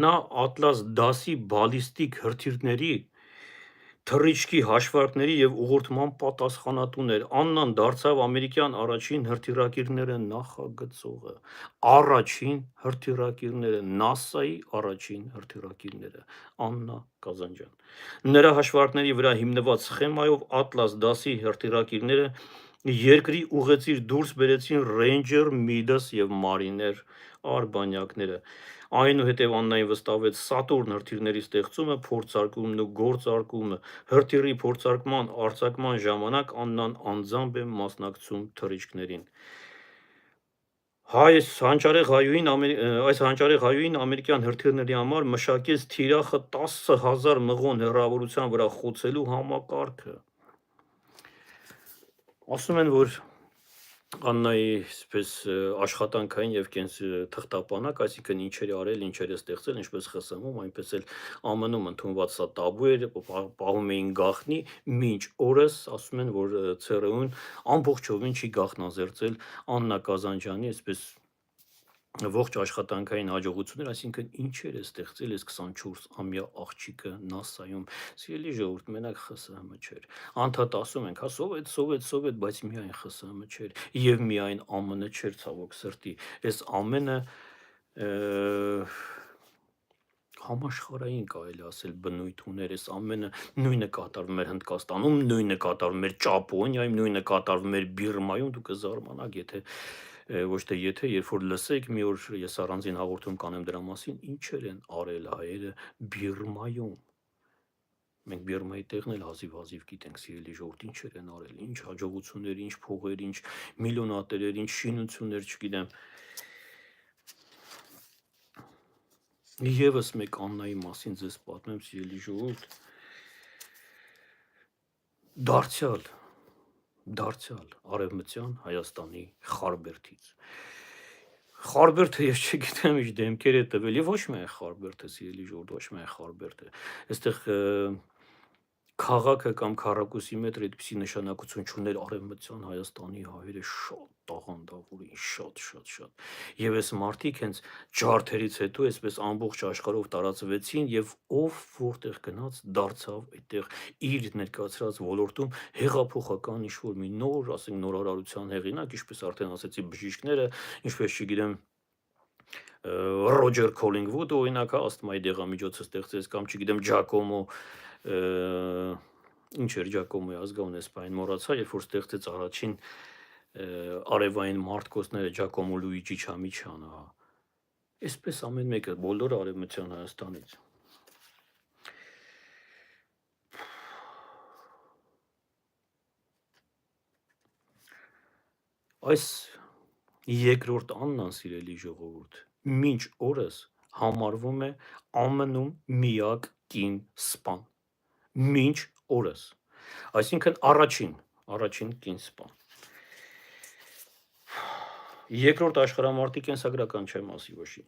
Նա Ատլաս դասի բալիստիկ հրթիռների թռիչքի հաշվարկների եւ ուղղորդման պատասխանատուն էր։ Աննան դարձավ ամերիկյան առաջին հրթիռակիրները նախագծողը, առաջին հրթիռակիրները, NASA-ի առաջին հրթիռակիրները, Աննա Կազանջյան։ Նրա հաշվարկների վրա հիմնված սխեմայով Ատլաս դասի հրթիռակիրները երկրի ուղեծիր դուրս բերեցին Ranger, Midas եւ Mariner արբանյակները։ Այնուհետև Աննային վստահվեց Սատուրն հրթիռների ստեղծումը, փորձարկումն ու գործարկումը։ Հրթիռի փորձարկման արձակման ժամանակ Աննան անձամբ է մասնակցում թռիչքներին։ Այս հանճարեղ հայուհին ամերիկյան հրթիռների համար մշակեց թիրախը 10,000 մղոն հեռավորության վրա խոցելու համակարգը։ Ասում են, որ Աննայի այսպես աշխատանքային եւ թղթապանակ, այսինքն ինչեր է արել, ինչեր է ստեղծել, ինչպես ԽՍՀՄ-ում, այնպես էլ ԱՄՆ-ում ընդունված սա տաբու էր, պահում էին գաղտնի, մինչ օրս ասում են, որ ՑՌՈ-ն ամբողջովին չի գաղտնազերծել Աննա Կազանջյանի այսպես ողջ աշխատանքային հաջողություններ, այսինքն ինչեր է ստեղծել այս 24-ամյա աղջիկը NASA-ում։ Սիրելի ժողովուրդ, մենակ ԽՍՀՄ չէր։ Անդադ ասում ենք, հա սովետ, բայց միայն ԽՍՀՄ չէր եւ միայն ԱՄՆ չէր, ցավոք սրտի։ Այս ամենը համաշխարհային կարելի ասել բնույթ ուներ, այս ամենը նույնը կատարվում էր Հնդկաստանում, նույնը կատարվում էր Ճապոնիայում, նույնը կատարվում էր Բիրմայում, դուք կզարմանաք, եթե ոչ թե եթե, երբ որ լսեք, մի օր ես առանձին հաղորդում կանեմ դրա մասին, ինչեր են արել հայերը Բիրմայում։ Մենք Բիրմայի տեղն էլ հազիվ գիտենք, սիրելի ժողովուրդ, ինչեր են արել, ինչ հաջողություններ, ինչ փողեր, ինչ միլիոնատերեր, ինչ շինություններ, չգիտեմ։ Եվս մեկ Աննայի մասին ձեզ պատմեմ, սիրելի ժողովուրդ։ Դարձյալ Արևմտյան Հայաստանի Խարբերդից։ Խարբերդը ես չգիտեմ ինչ դեմքեր է տվել, եւ ոչ միայն Խարբերդը, սիրելի ժողովուրդ, ոչ միայն Խարբերդը։ Այստեղ Քաղաքը կամ քառակուսի մետր այդպիսի նշանակություն չուներ Արևմտյան Հայաստանի հայերը շատ տաղանդավոր էին, շատ։ Եվ այս մարդիկ հենց ջարդերից հետո այսպես ամբողջ աշխարհով տարածվեցին եւ ով որտեղ գնաց դարձավ այդտեղ իր ներկայացրած ոլորտում հեղափոխական ինչ-որ մի նոր, ասենք նորարարության հեղինակ, ինչպես արդեն ասացի, բժիշկները, ինչպես չգիտեմ Ռոջեր Քոլինգվուդը օրինակ աստմայի դեղամիջոցը ստեղծեց կամ չգիտեմ Ջակոմո ինչ էր Ջակոմոյի ազգանուն էսպայն մոռացա, երբ որ ստեղծեց առաջին արևային մարտկոցները Ջակոմո Լուիջի Չամիչյանը, հա։ Այսպես ամեն մեկը բոլորը Արևմտյան Հայաստանից։ Այս երկրորդ աննան սիրելի ժողովուրդ մինչ օրս համարվում է ԱՄՆ-ում միակ կին սպան։ Մինչ օրս։ Այսինքն առաջին կին սպան։ Երկրորդ աշխարհամարտի կենսագրական չեմ ասի ոչինչ։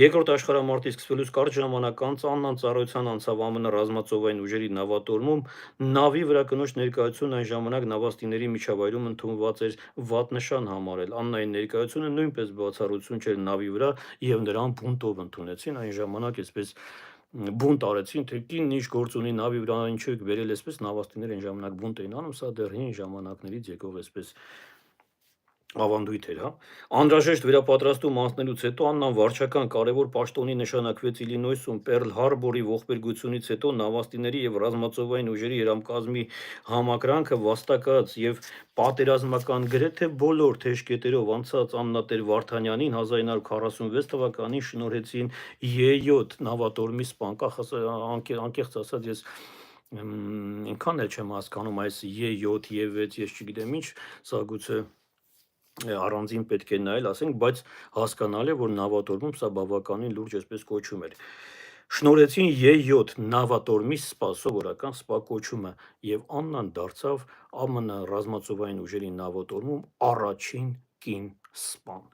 Երկրորդ աշխարհամարտի սկսվելուց կարճ ժամանակ անց Աննան ծառայության անցավ ԱՄՆ ռազմածովային ուժերի նավատորմում, նավի վրա կնոջ ներկայությունն այն ժամանակ նավաստիների միջավայրում ընդունված էր վատնշան համարել։ Աննայի ներկայությունը նույնպես բացառություն չէր նավի վրա եւ նրան բունտով ընդունեցին այն ժամանակ այսպես բունտ արեցին, թե կինն ինչ գործ ունի նավի վրա, ինչու եք վերել այսպես նավաստիները այն ժամանակ բունտ էին անում, սա դեռ հին ժամանակներից եկող այսպես ավանդույթ էր, հա։ Անհրաժեշտ վերապատրաստում անցնելուց հետո Աննան վարչական կարևոր պաշտոնի նշանակվեց Իլինոյսում Պերլ Հարբորի ողբերգությունից հետո նավաստիների եւ ռազմածովային ուժերի երամկազմի համակրանքը վաստակած եւ պատերազմական գրեթե բոլոր թեժկետերով անցած Աննա Տեր Վարդանյանին 1946 թվականին շնորհեցին Ե7 նավատորմի սպան, անկեղծ ասած ես ինքան էլ չեմ հասկանում այս Ե7, Ե6, ես չգիտեմ ինչ, սա գուցե առանձին պետք է նայել, ասենք, բայց հասկանալի է, որ նավատորմում սա բավականին լուրջ այսպես կոչում էր։ Շնորհեցին Ե7 նավատորմի սպա, սովորական սպա կոչումը, եւ Աննան դարձավ ԱՄՆ ռազմածովային ուժերի նավատորմում առաջին կին սպան։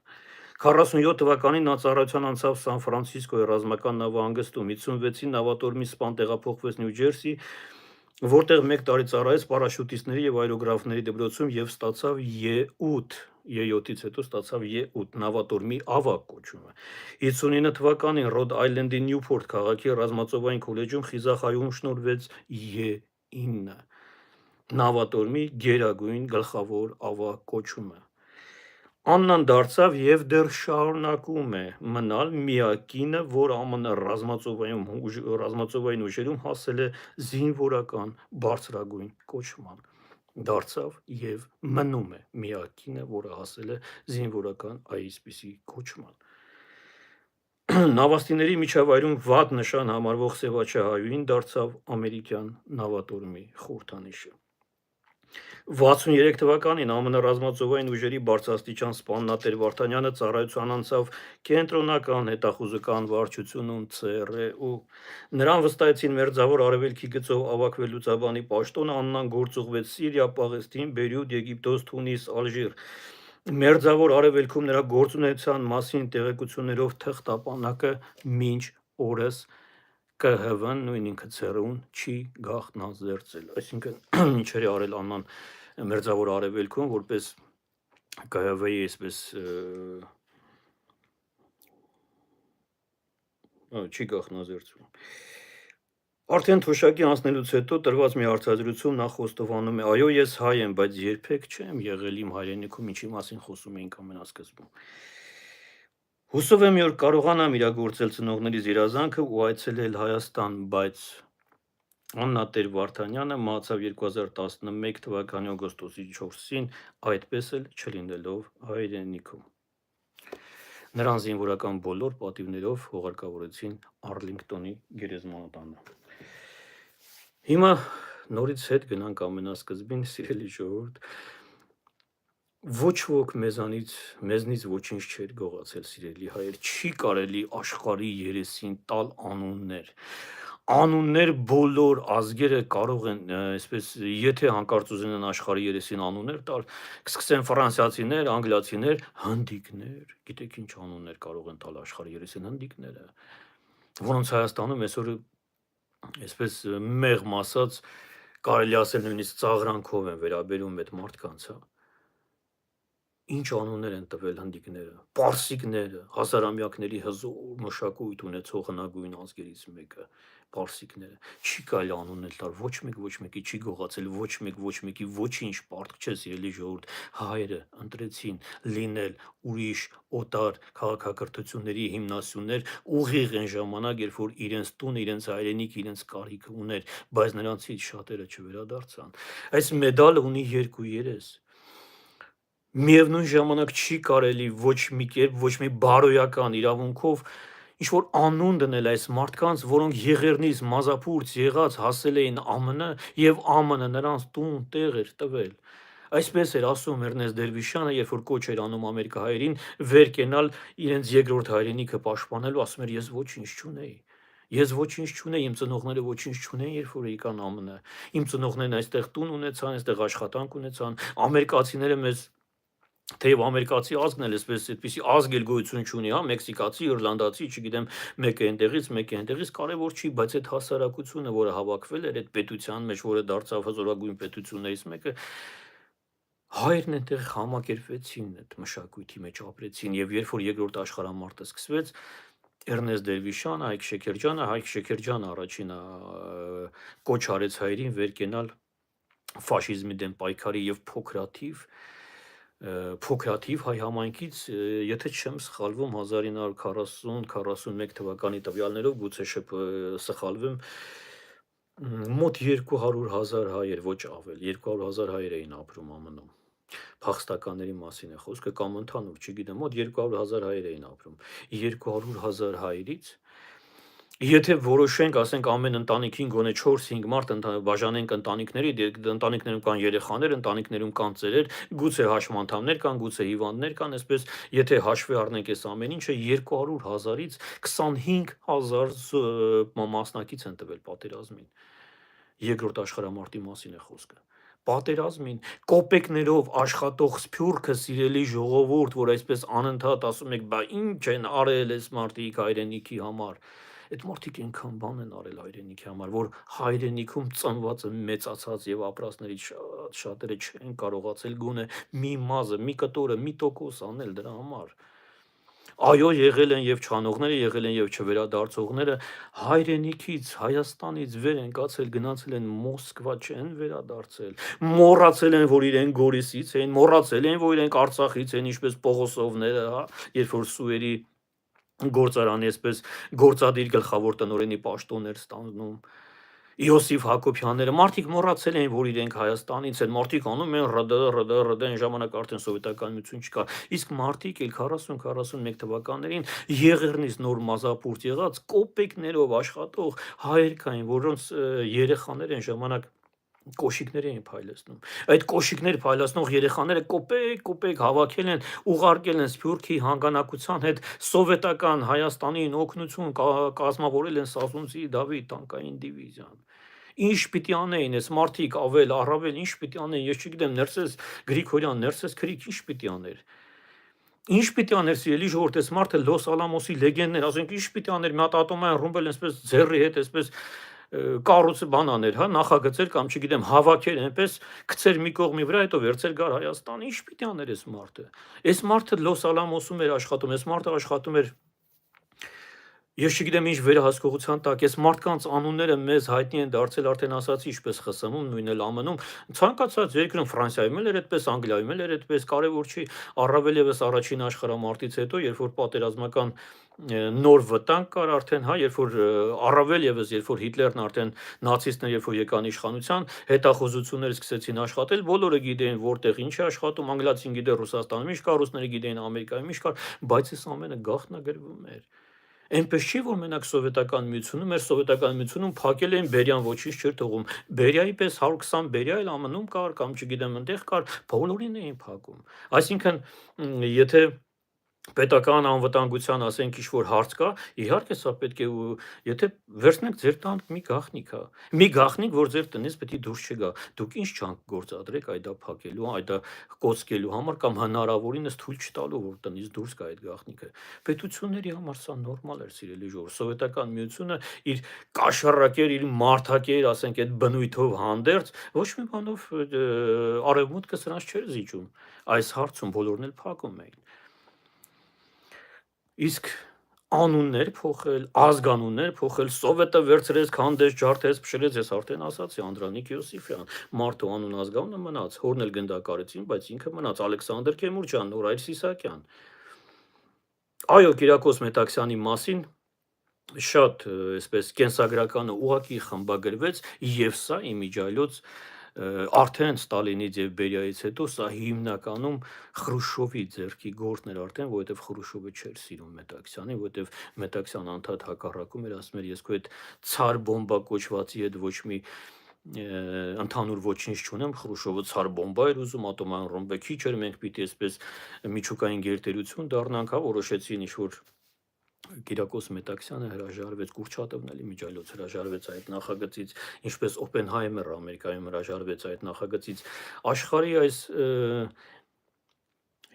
47 թվականին նա ծառայության անցավ Սան Ֆրանցիսկոյի ռազմական նավահանգստում, 56-ին նավատորմի սպան տեղափոխվեց Նյու Ջերսի, որտեղ 1 տարի ծառայեց պարաշուտիստների եւ այրոգրաֆների դպրոցում եւ ստացավ Ե8, Ե7-ից հետո ստացավ Ե8 նավատորմի ավագ կոչումը։ 59 թվականին Ռոդ Այլենդի Նյուփորթ քաղաքի ռազմածովային քոլեջում խիզախայում շնորհվեց Ե9 նավատորմի գերագույն գլխավոր ավագ կոչումը։ Աննան դարձավ եւ դեռ շարունակում է մնալ միակ կինը, որ ԱՄՆ ռազմածովային ուժերում հասել է զինվորական բարձրագույն կոչման։ Դարձավ եւ մնում է միակ կինը, որը հասել է զինվորական այսպիսի կոչման։ Նավաստիների միջավայրում վատ նշան համարվող Սևաչահայուին դարձավ ամերիկյան նավատորմի խորհրդանիշը։ 63 թվականին ԱՄՆ ռազմածովային ուժերի բարձրաստիճան սպան Նատեր Վարդանյանը ծառայության անցավ կենտրոնական հետախուզական վարչությունում ՑՌՈ։ Նրան վստահեցին Մերձավոր Արևելքի գծով ավագ վերլուծաբանի պաշտոնը, Աննան գործուղվեց Սիրիա, Պաղեստին, Բեյրութ, Եգիպտոս, Թունիս, Ալժիր։ Մերձավոր Արևելքում նրա գործունեության մասին տեղեկություններով թղթապանակը մինչ օրս ԿՀՎ-ն, նույն ինքը ՑՌՈ-ն չի գաղտնազերծել։ Այսինքն ինչեր է արել Աննան Մերձավոր Արևելքում, որպես ԿՀՎ-ի այսպես չի գաղտնազերծում։ Արդեն թոշակի անցնելուց հետո տրված մի հարցազրույցում նա խոստովանում է. այո, ես հայ եմ, բայց երբեք չեմ եղել իմ հայրենիքում, ինչի մասին խոսում էինք ամենասկզբում։ Հուսով եմ, որ կարողանամ իրագործել ծնողներիս երազանքը ու այցելել Հայաստան, բայց Աննա Տեր Վարդանյանը մահացավ 2011 թվականի օգոստոսի 4-ին, այդպես էլ չլինելով հայրենիքում։ Նրան զինվորական բոլոր պատիվներով հողարկավորեցին Արլինգտոնի գերեզմանատանը։ Հիմա նորից հետ գնանք ամենասկզբին, սիրելի ժողովուրդ։ Ոչ ոք մեզնից ոչինչ չէր գողացել, սիրելի հայեր, չի կարելի աշխարհի երեսին տալ անուններ։ Անուններ բոլոր ազգերը կարող են, այսպես, եթե հանկարծ ուզենան աշխարհի երեսին անուններ տալ, կսկսեն ֆրանսիացիներ, անգլիացիներ, հնդիկներ, գիտեք ինչ անուններ կարող են տալ աշխարհի երեսին հնդիկները, որոնց Հայաստանում այսօր այսպես մեղմ ասած, կարելի ասել նույնիսկ ծաղրանքով են վերաբերում այդ մարդկանց, հա։ Ինչ անուններ են տվել հնդիկները, պարսիկները, հազարամյակների հզոր մշակույթ ունեցող հնագույն ազգերից մեկը, պարսիկները։ Չի կարելի անուններ տալ, ոչ մեկի չի գողացել, ոչ մեկի ոչինչ պարտք չէ, սիրելի ժողովուրդ, հայերը ընտրեցին լինել ուրիշ օտար քաղաքակրթությունների հիմնասյուներ ուղիղ այն ժամանակ, երբ որ իրենց տուն, իրենց հայրենիք, իրենց կարիքը ուներ, բայց նրանցից շատերը չվերադարձան։ Այս մեդալը ունի երկու երես։ Միևնույն ժամանակ չի կարելի ոչ մի կերպ, ոչ մի բարոյական իրավունքով ինչ որ անուն դնել այս մարդկանց, որոնք եղեռնից մազափուրց եղած հասել էին ԱՄՆ եւ ԱՄՆ նրանց տուն տեղ էր տվել։ Այսպես էր ասում Էրնեստ Դերվիշյանը, երբ որ կոչ էր անում ամերիկահայերին վեր կենալ իրենց երկրորդ հայրենիքը պաշտպանելու, ասում էր ես ոչինչ չունեի։ Ես ոչինչ չունեի, իմ ծնողները ոչինչ չունեին, երբ որ եկան ԱՄՆ։ Իմ ծնողներն այստեղ տուն ունեցան, այստեղ աշխատանք ունեցան, ամերիկացիները մեզ թեև ամերիկացի ազգն էլ այդպիսի ազգ էլ գոյություն չունի, հա, մեքսիկացի, իռլանդացի, չգիտեմ, մեկը այնտեղից, կարևոր չի, բայց այդ հասարակությունը, որը հավաքվել էր այդ պետության մեջ, որը դարձավ հզորագույն պետություններից մեկը, հայերն այնտեղ համակերպվեցին, այդ մշակույթի մեջ ապրեցին, եւ երբ որ երկրորդ աշխարհամարտը սկսվեց, Էրնեստ Դերվիշյանը, Հայկ Շեքերջյանը առաջինը կոչ արեց հայերին վեր կենալ ֆաշիզմի դեմ պայքարի եւ փոքրաթիվ հայ համայնքից, եթե չեմ սխալվում, 1940-41 թվականի տվյալներով, գուցե սխալվեմ, մոտ 200,000 հայեր, ոչ ավել, 200,000 հայեր էին ապրում ԱՄՆ-ում։ Փախստականների մասին է խոսքը կամ ընդհանուր, չգիտեմ, մոտ 200,000 հայեր էին ապրում։ 200,000 հայերից եթե որոշենք, ասենք ամեն ընտանիքին գոնե 4-5 մարդ բաժանենք ընտանիքների, ընտանիքներում կան երեխաներ, ընտանիքներում կան ծերեր, գուցե հաշմանդամներ կան, գուցե հիվանդներ կան, այսպես եթե հաշվի առնենք այս ամեն ինչը 200,000-ից 25,000 մասնակից են տվել պատերազմին։ Երկրորդ աշխարհամարտի մասին է խոսքը։ Պատերազմին կոպեկներով աշխատող սփյուռքը, սիրելի ժողովուրդ, որ այսպես անընդհատ ասում եք, բա ինչ են արել այս մարդիկ հայրենիքի համար։ Այդ մարդիկ այնքան բան են արել հայրենիքի համար, որ հայրենիքում ծնվածը մեծացած եւ ապրածներից շատերը չեն կարողացել գոնե մի մազը, մի կտորը, մի տոկոս անել դրա համար։ Այո, եղել են եւ չանողները, եղել են եւ չվերադարձողները, հայրենիքից, Հայաստանից վեր են կացել, գնացել են Մոսկվա, չեն վերադարձել, մոռացել են, որ իրենք Գորիսից են, մոռացել են, որ իրենք Արցախից են, ինչպես Պողոսովները, հա, երբ որ Սուերի գործարանի այսպես գործադիր գլխավոր տնօրենի պաշտոն էր ստանում, Իոսիֆ Հակոբյանները, մարդիկ մոռացել էին, որ իրենք Հայաստանից են, մարդիկ անում են ՌԴ, այն ժամանակ արդեն սովետական միություն չկար, իսկ մարդիկ էլ 40-41 թվականներին եղեռնից նոր մազապուրտ եղած կոպեկներով աշխատող հայեր կային, որոնց երեխաներ այն ժամանակ կոշիկներ էին փայլեցնում։ Այդ կոշիկներ փայլացնող երեխաները կոպեկ հավաքել են, ուղարկել են Սփյուռքի հանգանակության հետ սովետական Հայաստանին օգնություն կազմավորել են Սասունցի Դավիթ տանկային դիվիզիան։ Ինչ պիտի անեին այս մարդիկ առավել ինչ պիտի անեին, ես չգիտեմ, Ներսես Գրիգորյան, Ներսես Քրիկ ինչ պիտի աներ։ Ինչ պիտի աներ, սիրելի ժողովուրդ, այս մարդը Լոս Ալամոսի լեգենդներ, ասենք ինչ պիտի աներ, մի հատ ատոմային ռումբ էլ այսպես ձեռի հետ այսպես կառուցը բանաներ, հա, նախագծեր կամ չգիտեմ, հավաքեր այնպես, գցեր մի կողմի վրա, հետո վերցեր գար Հայաստան, ինչ պիտի աներ այս մարդը։ Այս մարդը Լոս Ալամոսում էր աշխատում, այս մարդը աշխատում էր Ես չգիտեմ ինչ վերահսկողության տակ, այս մարդկանց անունները մեզ հայտնի են դարձել արդեն ասացի, ինչպես ԽՍՀՄ-ում, նույն էլ ԱՄՆ-ում, ցանկացած երկրում, Ֆրանսիայում էլ էր այդպես, Անգլիայում էլ էր այդպես, կարևոր չի, առավել եւս առաջին աշխարհամարտից հետո, երբ որ պատերազմական նոր վտանգ կար արդեն, հա, երբ որ առավել եւս, երբ որ Հիտլերն արդեն նացիստները երբ որ եկան իշխանության, հետախուզություններ սկսեցին աշխատել, բոլորը գիտեին որտեղ ինչ է աշխատում, անգլիացին գիտեր Ռուսաստանում ինչ կա, ռուսները գիտեին Ամերիկայում ինչ կա, բայց այս ամենը գաղտնագրվում էր։ Այնպես չի, որ մենակ սովետական միությունում, մեր սովետական միությունում փակել էին Բերյան ոչինչ չէր թողում։ Բերյայի պես 120 Բերյա էլ ԱՄՆ-ում կար կամ չգիտեմ այնտեղ կար, բոլորին էին փակում։ Այսինքն, եթե պետական անվտանգության, ասենք, ինչ-որ հարց կա, իհարկե սա պետք է եթե վերցնեք ձեր տան մի գաղտնիք է, մի գաղտնիք, որ ձեր տնից պետք է դուրս չգա, դուք ինչ ջանք գործադրեք այդ փակելու, այդ կոծկելու համար կամ հնարավորինս թույլ չտալու, որ տնից դուրս գա այդ գաղտնիքը։ Պետությունների համար սա նորմալ էր, սիրելի ժողովուրդ։ Սովետական միությունը իր կաշառակեր, իր մարդակեր, ասենք, այդ բնույթով հանդերձ ոչ մի բանով արևմուտքը սրանց չէր զիջում։ Այս հարցում բոլորն էլ փակում էին։ Իսկ անուններ փոխել, ազգանուններ փոխել, սովետը վերցրեց, քանդեց, ջարդեց, փշրեց, ես արդեն ասացի, Անդրանիկ Յոսիֆյան, մարդու անուն ազգանունը մնաց, հորն էլ գնդակարեցին, բայց ինքը մնաց, Ալեքսանդր Քեմուրջյան, Նորայր Սիսակյան։ Այո, Կիրակոս Մետաքսյանի մասին շատ այսպես կենսագրականը ուղղակի խմբագրվեց, եւ սա իմիջիայլոց արդեն Ստալինից եւ Բերիայից հետո սա հիմնականում Խրուշովի ձեռքի գործն էր արդեն, որովհետեւ Խրուշովը չէր սիրում Մետաքսյանին, որովհետեւ Մետաքսյան անդադ հակառակում էր, ասում էր, ես քո այդ ցար բոմբա կոչվածի հետ ոչ մի ընդհանուր ոչինչ չունեմ, Խրուշովը ցար բոմբա էր ուզում, ատոմային ռումբը քիչ էր, մենք պիտի այսպես միջուկային գերտերություն դառնանք, հա, որոշեցին ինչ-որ Կիրակոս Մետաքսյանը հրաժարվեց, Կուրչատովն էլ իմիջիայլոց հրաժարվեց այդ նախագծից, ինչպես Օպենհայմերը Ամերիկայում հրաժարվեց այդ նախագծից։ Աշխարհի այս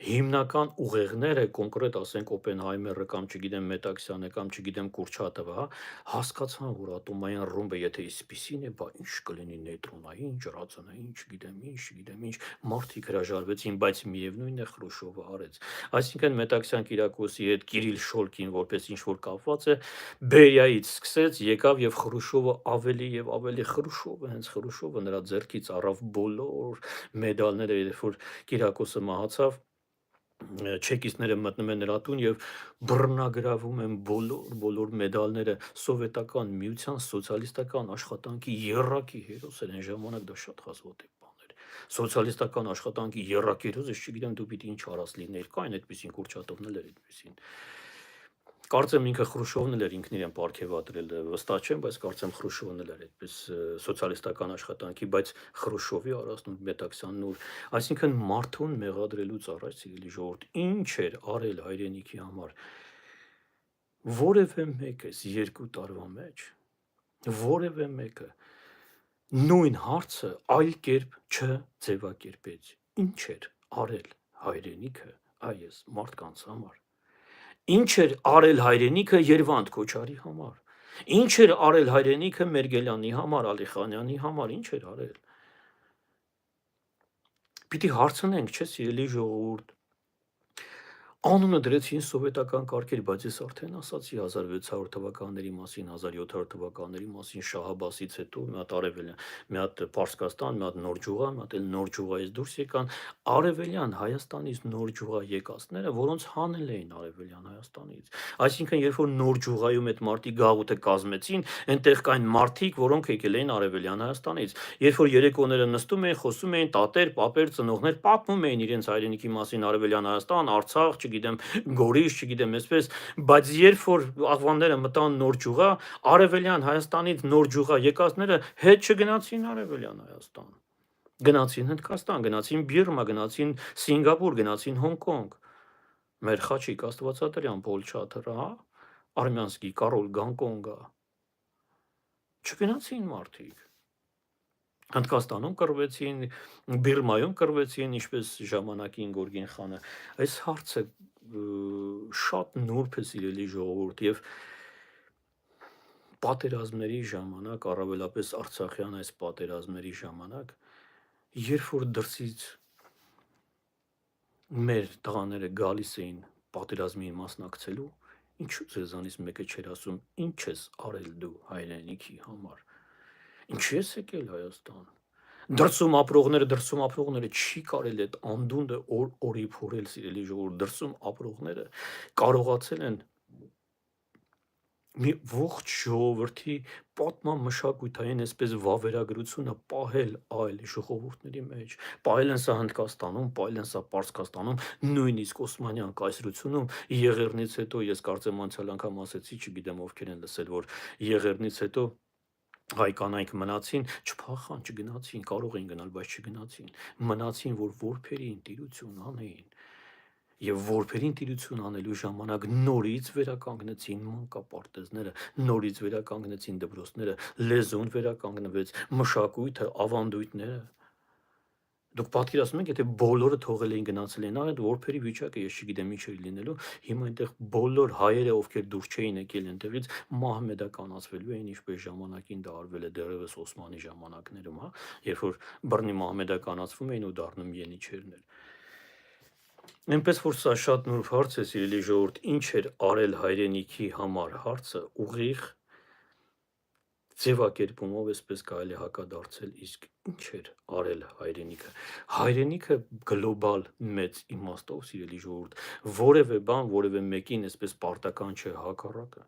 հիմնական ուղեղները, կոնկրետ ասենք Օպենհայմերը կամ չգիտեմ Մետաքսյանը կամ չգիտեմ Կուրչատովը, հա, հասկացան, որ ատոմային ռումբը եթե իսպիսին է, բա ինչ կլինի նեյտրոնային, ջրածնային, չգիտեմ ինչ, մարդիկ հրաժարվեցին, բայց միևնույն է Խրուշովը արեց։ Այսինքն Մետաքսյան Կիրակոսի հետ Կիրիլ Շոլկին որպես ինչ որ կապված է, Բերիայից սկսեց, եկավ եւ Խրուշովը ավելի եւ ավելի հենց Խրուշովը նրա ձեռքից առավ բոլոր մեդալները, երբ որ Կիրակոսը մահացավ, չեկիստները մտնում են նրա տուն եւ բռնագրավում են բոլոր մեդալները սովետական միության սոցիալիստական աշխատանքի եռակի հերոսեր են ժամանակ դա շատ հազվադեպ բան էր սոցիալիստական աշխատանքի եռակի հերոս ես չգիտեմ դու պիտի ինչ արած լիներ կային այդպեսին Կուրչատովն էլ էր այդպեսին Կարծեմ ինքը Խրուշովն էլ էր ինքն իրեն պարգևատրել վստահ չեմ բայց կարծեմ Խրուշովն էլ էր այդպես սոցիալիստական աշխատանքի բայց Խրուշովի արածն ու Մետաքսյանն ու այսինքն մարդուն մեղադրելուց առաջ սիրելի ժողովուրդ ինչ էր արել հայրենիքի համար որևէ մեկը 2 տարվա մեջ որևէ մեկը նույն հարցը այլ կերպ չձևակերպեց ինչ էր արել հայրենիքը այս մարդկանց համար Ինչ էր արել հայրենիքը Երվանդ Քոչարի համար Ինչ էր արել հայրենիքը Մերգելյանի համար Ալիխանյանի համար ինչ էր արել Պիտի հարցնենք չէ սիրելի ժողովուրդ Անունը դրեցին սովետական կարգեր, բայց ես արդեն ասացի 1600 թվականների մասին, 1700 թվականների մասին Շահաբասից հետո մի հատ արևելյան, մի հատ Պարսկաստան, մի հատ Նոր Ջուղա, մի հատ էլ Նոր Ջուղայից դուրս եկան արևելյան Հայաստանից Նոր Ջուղա եկածները, որոնց հանել էին արևելյան Հայաստանից։ Այսինքն, երբ որ Նոր Ջուղայում այդ մարտի գաղութը կազմեցին, այնտեղ կային մարդիկ, որոնք եկել էին արևելյան Հայաստանից։ Երբ որ երեկոները նստում էին, խոսում էին տատեր, պապեր, ծնողներ, պատմում էին իրենց հայրենիքի մասին արևելյան Հայաստան, Արցախ, չգիտեմ, Գորիս, չգիտեմ, այսպես, բայց երբ որ աղվանները մտան Նոր Ջուղա, արևելյան Հայաստանից Նոր Ջուղա եկածները հետ չգնացին արևելյան Հայաստան։ Գնացին Հնդկաստան, գնացին Բիրմա, գնացին Սինգապուր, գնացին Հոնկոնգ։ Մեր Խաչիկ Աստվածատրյան, Պոլ Չաթերը, հա, Արմյանսկի, Կարոլ Գանկոնգա։ Չգնացին մարդիկ։ Հնդկաստանում կռվեցին, Բիրմայում կռվեցին, ինչպես ժամանակին Գորգին խանը։ Այս հարցը շատ նուրբ է սիրելի ժողովուրդ եւ պատերազմների ժամանակ, առավելապես Արցախյան այս պատերազմների ժամանակ, երբ որ դրսից մեր տղաները գալիս էին պատերազմին մասնակցելու, ինչու ձեզանից մեկը չէր ասում, ինչ ես արել դու հայրենիքի համար։ Ինչու ես եկել Հայաստան։ Դրսում ապրողները չի կարել այդ անդունդը օրի փորել սիրելի ժողովուրդ դրսում ապրողները կարողացել են մի ողջ ժողովրդի պատմամշակութային այսպես վավերագրությունը պահել այլ ժողովուրդների մեջ, պահել են սա Հնդկաստանում, պահել են սա Պարսկաստանում, նույնիսկ Օսմանյան կայսրությունում Եղեռնից հետո ես կարծեմ անցյալ անգամ ասեցի, չգիտեմ ովքեր են լսել, որ Եղեռնից հետո հայ կանայք մնացին, չփախան, չգնացին, կարող էին գնալ, բայց չգնացին, մնացին, որ որբերին տիրություն անեին։ Եվ որբերին տիրություն անելու ժամանակ նորից վերականգնեցին մանկապարտեզները, նորից վերականգնեցին դպրոցները, լեզուն վերականգնվեց, մշակույթը, ավանդույթները։ Դուք պատկերացնում եք, եթե բոլորը թողել էին գնացել են այդ որբերի վիճակը, ես չգիտեմ ինչ էր լինելու, հիմա այնտեղ բոլոր հայերը, ովքեր դուրս չէին եկել այնտեղից, մահմեդականացվելու էին, ինչպես ժամանակին դա արվել է դեռևս Օսմանի ժամանակներում, հա, երբ որ բռնի մահմեդականացվում էին ու դառնում յենիչերներ։ Այնպես որ սա շատ նուրբ հարց է, սիրելի ժողովուրդ, ինչ էր արել հայրենիքի համար հարցը ուղիղ ձևակերպումով էսպես կարելի հակադարձել, իսկ ինչ էր արել հայրենիքը։ Հայրենիքը գլոբալ մեծ իմաստով, սիրելի ժողովուրդ, որևէ բան, որևէ մեկին էսպես պարտական չէ, հակառակը։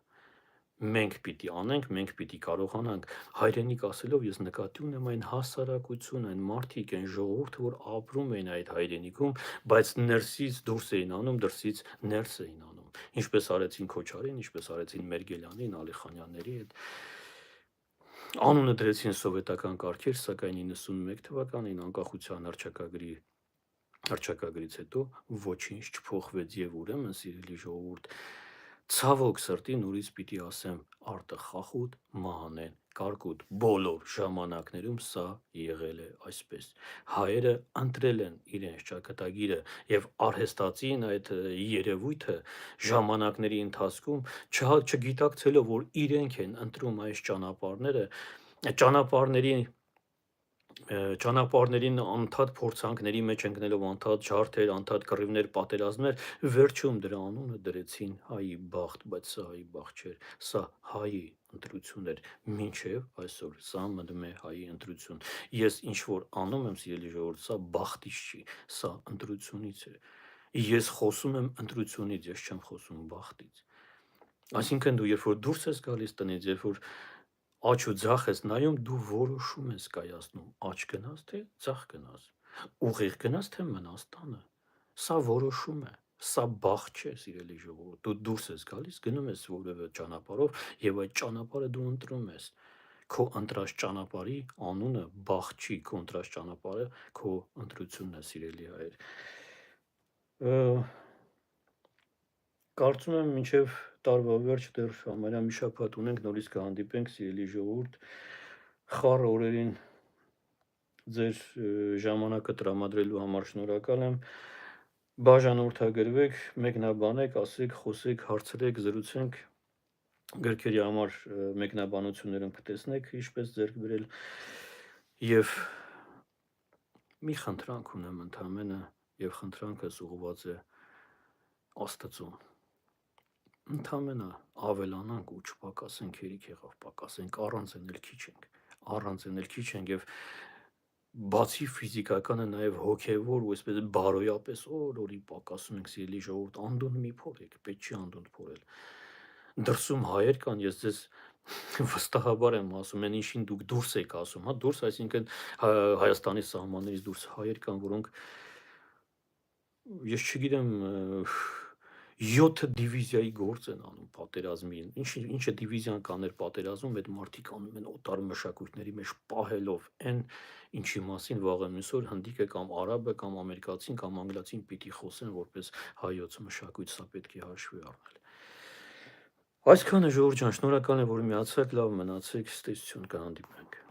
Մենք պիտի անենք, մենք պիտի կարողանանք։ Հայրենիք ասելով ես նկատի ունեմ այն հասարակություն, այն մարդիկ, այն ժողովուրդը, որ ապրում էին այդ հայրենիքում, բայց ներսից դուրս էին անում, դրսից ներս էին անում։ Ինչպես արեցին Քոչարին, ինչպես արեցին Մերգելյանին, Ալիխանյանների հետ։ Անունը դրեցին սովետական կարգեր, սակայն 91 թվականին անկախության հռչակագրից հետո ոչինչ չփոխվեց եւ ուրեմն սիրելի ժողովուրդ ցավոք սրտի նորից պիտի ասեմ արտը խախուտ մահանեն կարկուտ բոլոր ժամանակներում սա եղել է այսպես հայերը ընտրել են իրենց ճակատագիրը եւ արհեստացին այդ երևույթը ժամանակների ընթացքում չգիտակցելով որ իրենք են ընտրում այս ճանապարհները ճանապարհներին անդադ փորձանքների մեջ ընկնելով անդադ ջարդեր, անդադ կռիվներ, պատերազմներ, վերջում դրա անունը դրեցին հայի բախտ, բայց սա հայի բախտ չէր, սա հայի ընտրություն էր, մինչև այսօր սա մնում է հայի ընտրություն։ Ես ինչ որ անում եմ, սիրելի ժողովուրդ, սա բախտից չի, սա ընտրությունից է։ Ես խոսում եմ ընտրությունից, ես չեմ խոսում բախտից։ Այսինքն դու երբ որ դուրս ես գալիս տնից, երբ որ աչ ու ձախ ես նայում, դու որոշում ես կայացնում, աչ գնաս թե ձախ գնաս, ուղիղ գնաս թե մնաս տանը։ Սա որոշում է, սա բախտ չէ, սիրելի ժողովուրդ։ Դու դուրս ես գալիս, գնում ես որևէ ճանապարհով եւ այդ ճանապարհը դու ընտրում ես։ Քո ընտրած ճանապարհի անունը բախտ չի, քո ընտրած ճանապարհը քո ընտրությունն է, սիրելի հայր։ Կարծում եմ մինչև տարվա վերջ դեռ ամենա մի շաբաթ ունենք, նորից կհանդիպենք, սիրելի ժողովուրդ, խառը օրերին ձեր ժամանակը տրամադրելու համար շնորհակալ եմ։ Բաժանորդագրվեք, մեկնաբանեք, ասեք, խոսեք, հարցրեք, զրուցենք, գրքերի համար մեկնաբանություններում կտեսնեք, ինչպես ձեռք բերել եւ մի խնդրանք ունեմ ընդամենը եւ խնդրանքս ուղղված է Աստծուն։ Ընդամենը ավելանանք ու չպակասենք, հերիք եղավ պակասենք, առանց էնել քիչ ենք եւ բացի ֆիզիկականը նաեւ հոգեվոր ու այսպես բարոյապես օր-օրի պակասում ենք, սիրելի ժողովուրդ, անդունդը մի փորեք, պետք չի անդունդ փորել։ Դրսում հայեր կան, ես ձեզ վստահաբար եմ ասում, այն ինչին դուք դուրս եք ասում, հա, դուրս, այսինքն Հայաստանի սահմաններից դուրս հայեր կան, որոնք ես չգիտեմ 7 դիվիզիայի գործ են անում պատերազմի, ինչը դիվիզիան կաներ պատերազմում, այդ մարդիկ անում են օտար մշակույթների մեջ պահելով այն, ինչի մասին վաղը մյուս օր հնդիկը կամ արաբը կամ ամերիկացին կամ անգլացին պիտի խոսեն որպես հայոց մշակույթ, սա պետք է հաշվի առնել։ Այսքանը ժողովուրդ ջան, շնորհակալ եմ, որ միացաք, լավ մնացեք, ստեսություն, կհանդիպենք։